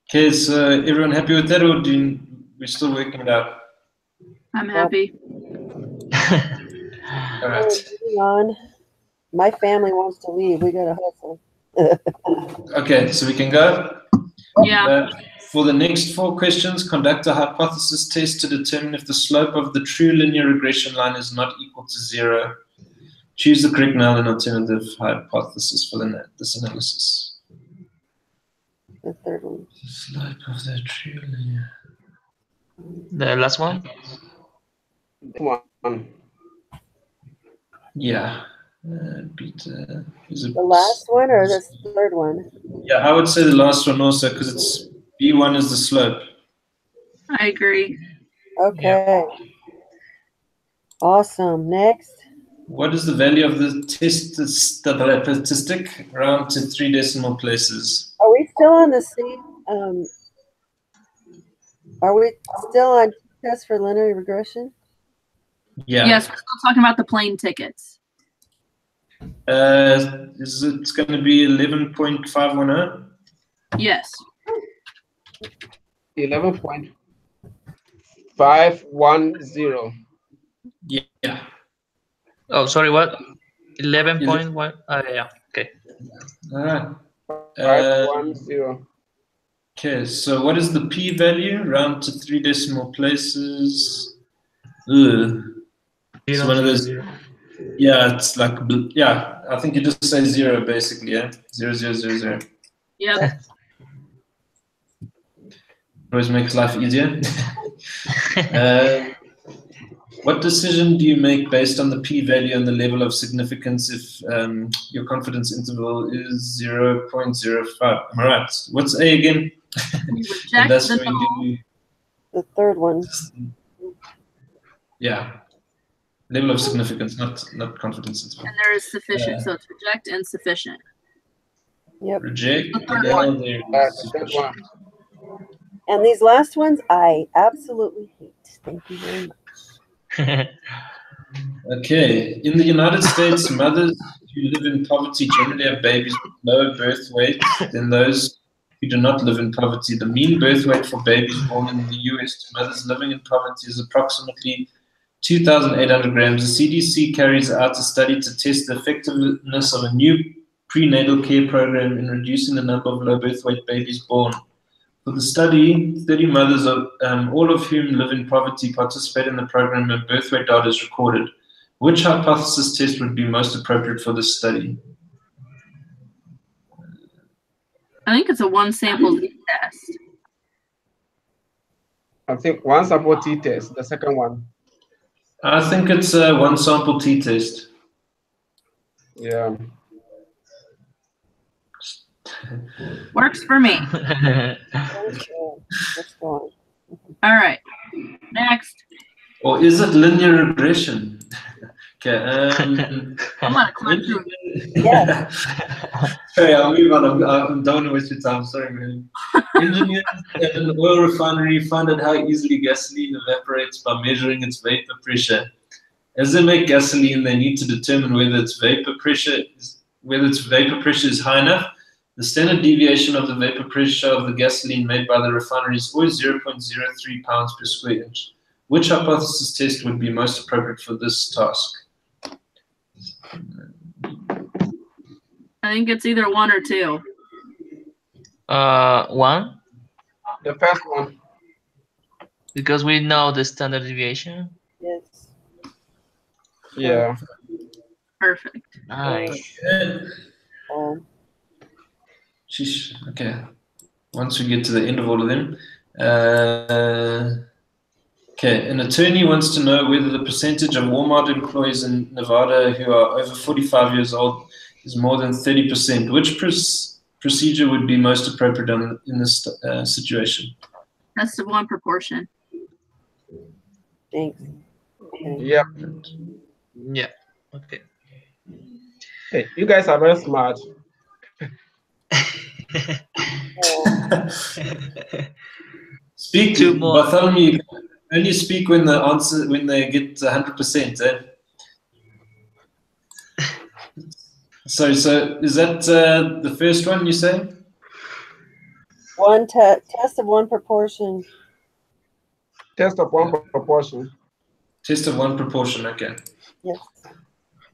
Okay, so everyone happy with that, or we're still working it out? I'm happy. All right. Hang on. My family wants to leave. We gotta hustle. Okay, so we can go. Yeah. For the next 4 questions, conduct a hypothesis test to determine if the slope of the true linear regression line is not equal to 0. Choose the correct null and alternative hypothesis for this analysis. The third one. Slope of the true linear. The last one? One. Yeah. Beta. The last one or the third one? Yeah, I would say the last one also because it's B1 is the slope. I agree. Okay. Awesome. Next. What is the value of the statistic round to 3 decimal places? Are we still on the same? Are we still on test for linear regression? Yeah. Yes, we're still talking about the plane tickets. Is it going to be 11.510? Yes. 11.510. Yeah. Oh, sorry, what? 11.1? Yeah, okay. All right. 510. Okay, so what is the p-value? Round to 3 decimal places. Ugh. It's one of those. Yeah, it's like, yeah, I think you just say 0 basically, yeah? 0, 0, 0, 0. Yep. Always makes life easier. What decision do you make based on the p-value and the level of significance if your confidence interval is 0.05? Am I right? What's A again? You reject the null. The third one. Yeah. Level of significance, not confidence interval. And there is sufficient, so it's reject and sufficient. Yep. Reject. The third one. One. And these last ones, I absolutely hate. Thank you very much. Okay. In the United States, mothers who live in poverty generally have babies with lower birth weight than those who do not live in poverty. The mean birth weight for babies born in the US to mothers living in poverty is approximately 2,800 grams. The CDC carries out a study to test the effectiveness of a new prenatal care program in reducing the number of low birth weight babies born. For the study, 30 mothers, all of whom live in poverty, participate in the program and birth weight data is recorded. Which hypothesis test would be most appropriate for this study? I think it's a one sample test. I think one sample t-test, the second one. I think it's a one sample t-test. Yeah. Works for me. Okay. Let's go on. All right. Next. Or is it linear regression? Okay. I'm gonna climb through. Yes. Sorry, I'll move on. I don't want to waste your time. Sorry, man. Engineers at an oil refinery found out how easily gasoline evaporates by measuring its vapor pressure. As they make gasoline, they need to determine whether its vapor pressure is high enough. The standard deviation of the vapor pressure of the gasoline made by the refinery is always 0.03 pounds per square inch. Which hypothesis test would be most appropriate for this task? I think it's either 1 or 2. 1, The first one. because we know the standard deviation. Yes. Yeah. Perfect. Nice. Sheesh. Okay. Once we get to the end of all of them. Okay. An attorney wants to know whether the percentage of Walmart employees in Nevada who are over 45 years old is more than 30%. Which procedure would be most appropriate in this situation? Test of 1 proportion. Thanks. Okay. Yeah. Yeah. Okay. Hey, you guys are very smart. Speak Two more. Bartholomew. Only speak when they get 100%. Sorry. So is that the first one you say? Test of 1 proportion. Test of 1 proportion. Test of 1 proportion. Okay. Yes.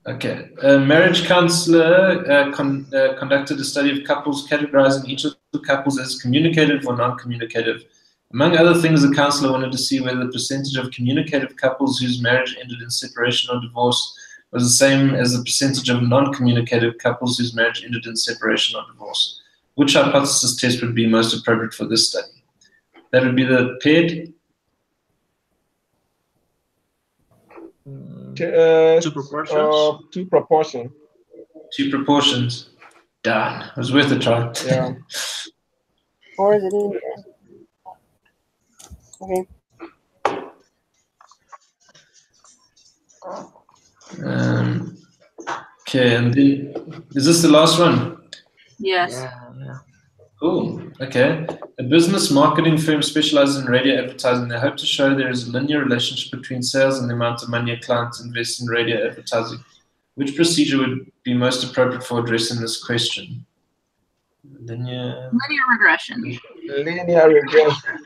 Okay. A marriage counselor conducted a study of couples, categorizing each of the couples as communicative or non-communicative. Among other things, the counselor wanted to see whether the percentage of communicative couples whose marriage ended in separation or divorce was the same as the percentage of non-communicative couples whose marriage ended in separation or divorce. Which hypothesis test would be most appropriate for this study? That would be the paired. 2 proportions. 2 proportion. 2 proportions. Darn. It was worth a try. Yeah. Or is it in there? Okay. Okay, and then is this the last one? Yes. Yeah. Cool. Okay. A business marketing firm specializes in radio advertising. They hope to show there is a linear relationship between sales and the amount of money a client invests in radio advertising. Which procedure would be most appropriate for addressing this question? Linear regression. Linear regression.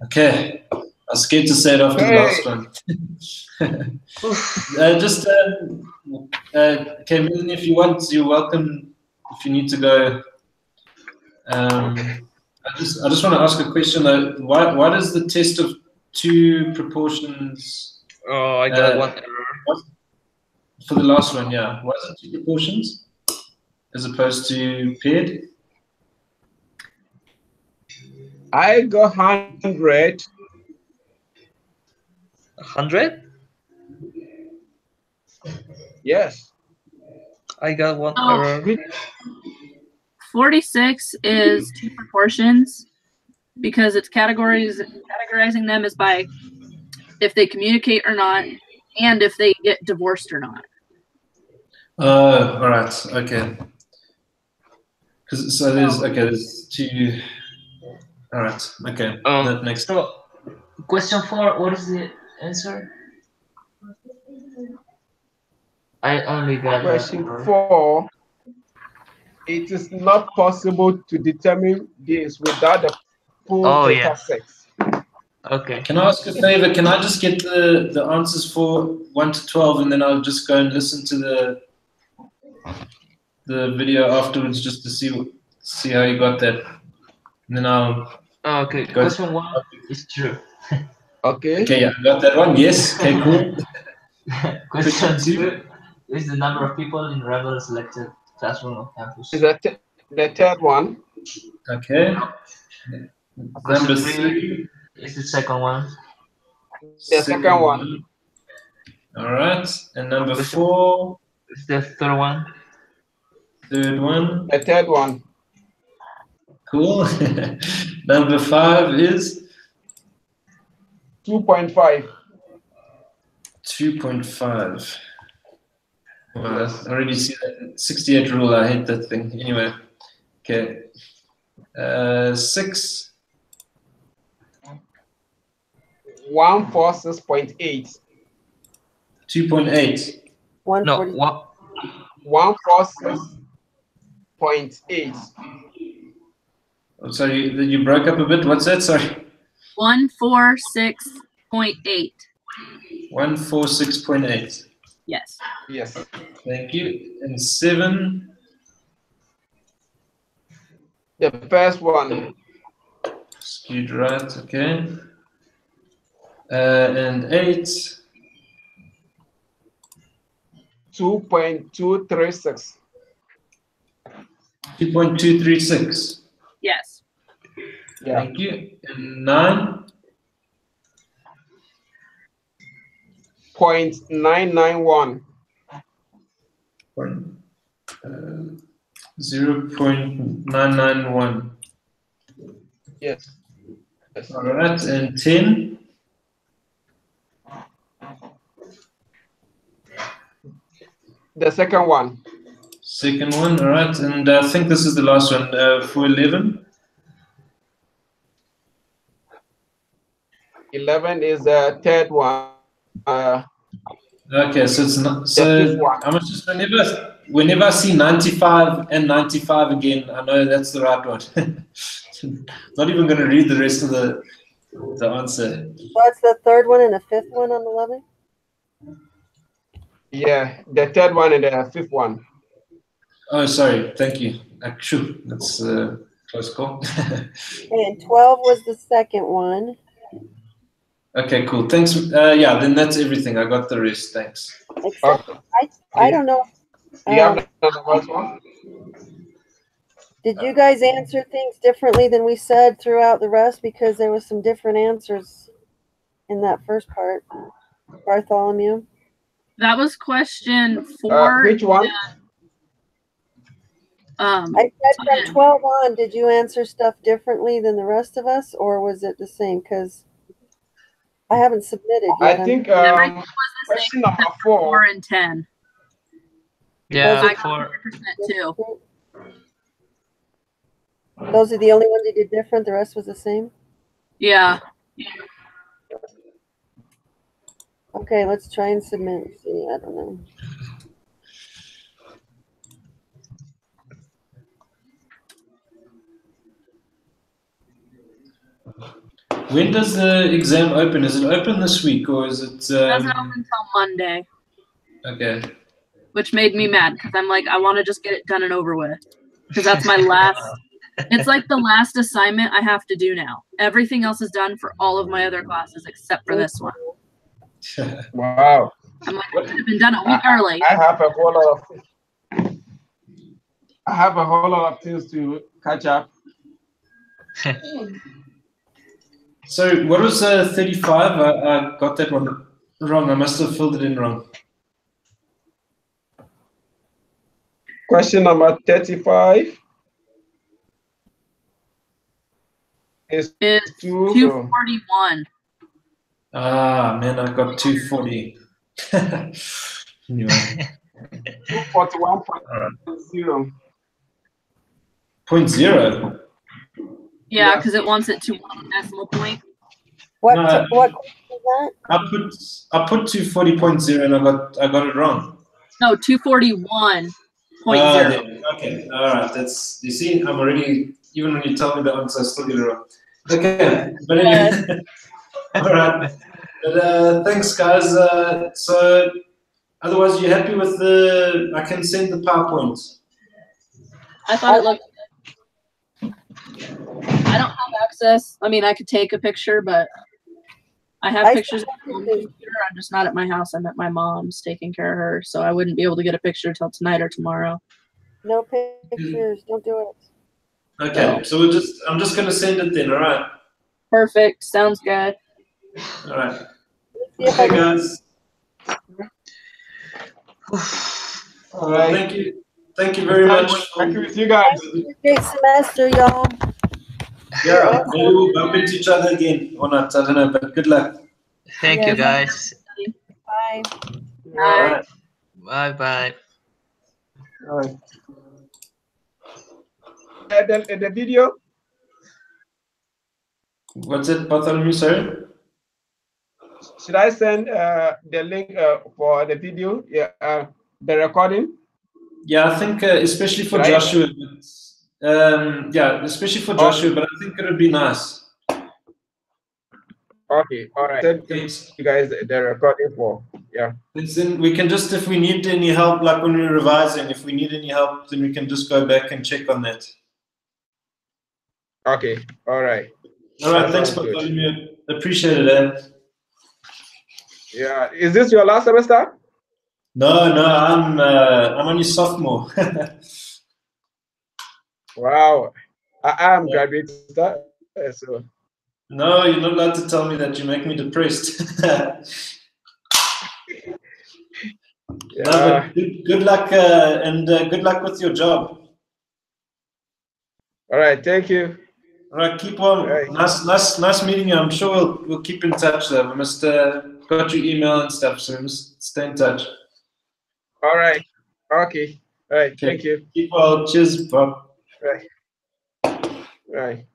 Okay. I was scared to say it after the last one. Okay, Melanie, if you want, you're welcome. If you need to go. I just want to ask a question though. Why does the test of 2 proportions? Oh, I got 1 error. For the last one, yeah. Why is it 2 proportions as opposed to paired? I got 100. 100? Yes. I got 1 Oh. error. 46 is 2 proportions because it's categorizing them as by if they communicate or not and if they get divorced or not. All right. Okay. So there's 2. All right. Okay. That makes sense. So, question 4. What is the answer? I only got Question 4. It is not possible to determine this without the full data set. Okay. Can I ask a favor? Can I just get the answers for 1 to 12, and then I'll just go and listen to the video afterwards, just to see how you got that, and then I'll. Okay. Question 1 is true. Okay. Okay. Yeah, I got that one. Yes. Okay. Cool. Question 2 is the number of people in regular selected classroom on campus. Is that the third one? Okay. Question Number 3 is the second one. The second one. All right. And number 4 is the third one. Third one. The third one. Cool. Number 5 is 2.5. 2.5. Well, I already see that 68 rule. I hate that thing. Anyway, okay. 6. 146.8. 2.8. No, 140. 146.8. Oh, sorry, you broke up a bit. What's that? Sorry. 146.8. 146.8. Yes. Yes. Thank you. And 7. The first one. Skewed right. Okay. And 8. 2.236. 2.236. Yes. Yeah. Thank you. And 9. 0.991. 0.991. Yes. Yes. All right. And 10. The second one. Second one. All right. And I think this is the last one for 11. 11 is the third one. Okay, so it's not. The So fifth one. I must just whenever I see 95 and 95 again, I know that's the right one. Not even going to read the rest of the answer. What's the third one and the fifth one on 11? Yeah, the third one and the fifth one. Oh, sorry. Thank you. Sure, that's a close call. And 12 was the second one. Okay, cool. Thanks. Yeah, then that's everything. I got the rest. Thanks. Except I don't know. You have the first one? Did you guys answer things differently than we said throughout the rest? Because there was some different answers in that first part. Bartholomew. That was question 4. Which one? And, I said from 12 on, did you answer stuff differently than the rest of us, or was it the same? Because I haven't submitted yet. I think everything was the question same number except for 4. 4 and 10. Yeah, I got for 100% too. Those are the only ones you did different. The rest was the same. Yeah. Okay, let's try and submit. See, I don't know. When does the exam open? Is it open this week or is it? Doesn't open until Monday, Okay. which made me mad because I'm like, I want to just get it done and over with because that's my last. It's like the last assignment I have to do now. Everything else is done for all of my other classes except for this one. Wow. I'm like, I could have been done a week early. I have a whole lot of things to catch up. So what was 35? I got that one wrong. I must have filled it in wrong. Question number 35 is It's 241. Ah, man, I got 240. Anyway. 241.0. 0.0. Yeah, because it wants it to 1 decimal point. What No, what was that? I put 240.0 and I got it wrong. No, 241.0. Okay, all right. That's, you see, I'm already, even when you tell me the answer, I still get it wrong. Okay, but anyway, all right. But thanks, guys. So, otherwise, you happy with the? I can send the PowerPoint. I thought it looked good. I don't have access. I mean, I could take a picture, but I have pictures on my computer. I'm just not at my house. I'm at my mom's taking care of her, so I wouldn't be able to get a picture till tonight or tomorrow. No pictures. Don't do it. Okay, so I'm just gonna send it then. All right. Perfect. Sounds good. All right. Okay, guys. All right. Thank you very much. Thank you with you guys. Great semester, y'all. Yeah, maybe we'll bump into each other again or not. I don't know, but good luck. Thank you, guys. Bye. All right. Bye bye. All right. The video. What's it, Bartholomew? Sorry. should I send the link for the video? Yeah, the recording. Yeah, I think especially for Right. Joshua. Yeah, especially for Joshua, but I think it would be nice. Okay, all right. Send Thanks. you guys the recording for, yeah. And then we can just, if we need any help, like when we're revising, if we need any help, then we can just go back and check on that. Okay, all right. All right, That thanks, sounds good. Bartholomew. Appreciate it, eh? Yeah, is this your last semester? No, no, I'm only sophomore. Wow, I am Yeah. graduating, so. No, you're not allowed to tell me that. You make me depressed. Yeah. No, but good luck and good luck with your job. All right, thank you. All right, keep on. All right. Nice meeting you. I'm sure we'll keep in touch though. We must got your email and stuff, so we must stay in touch. All right. Okay. All right. Okay. Thank you. Keep well. Cheers, Bob. Right. Right.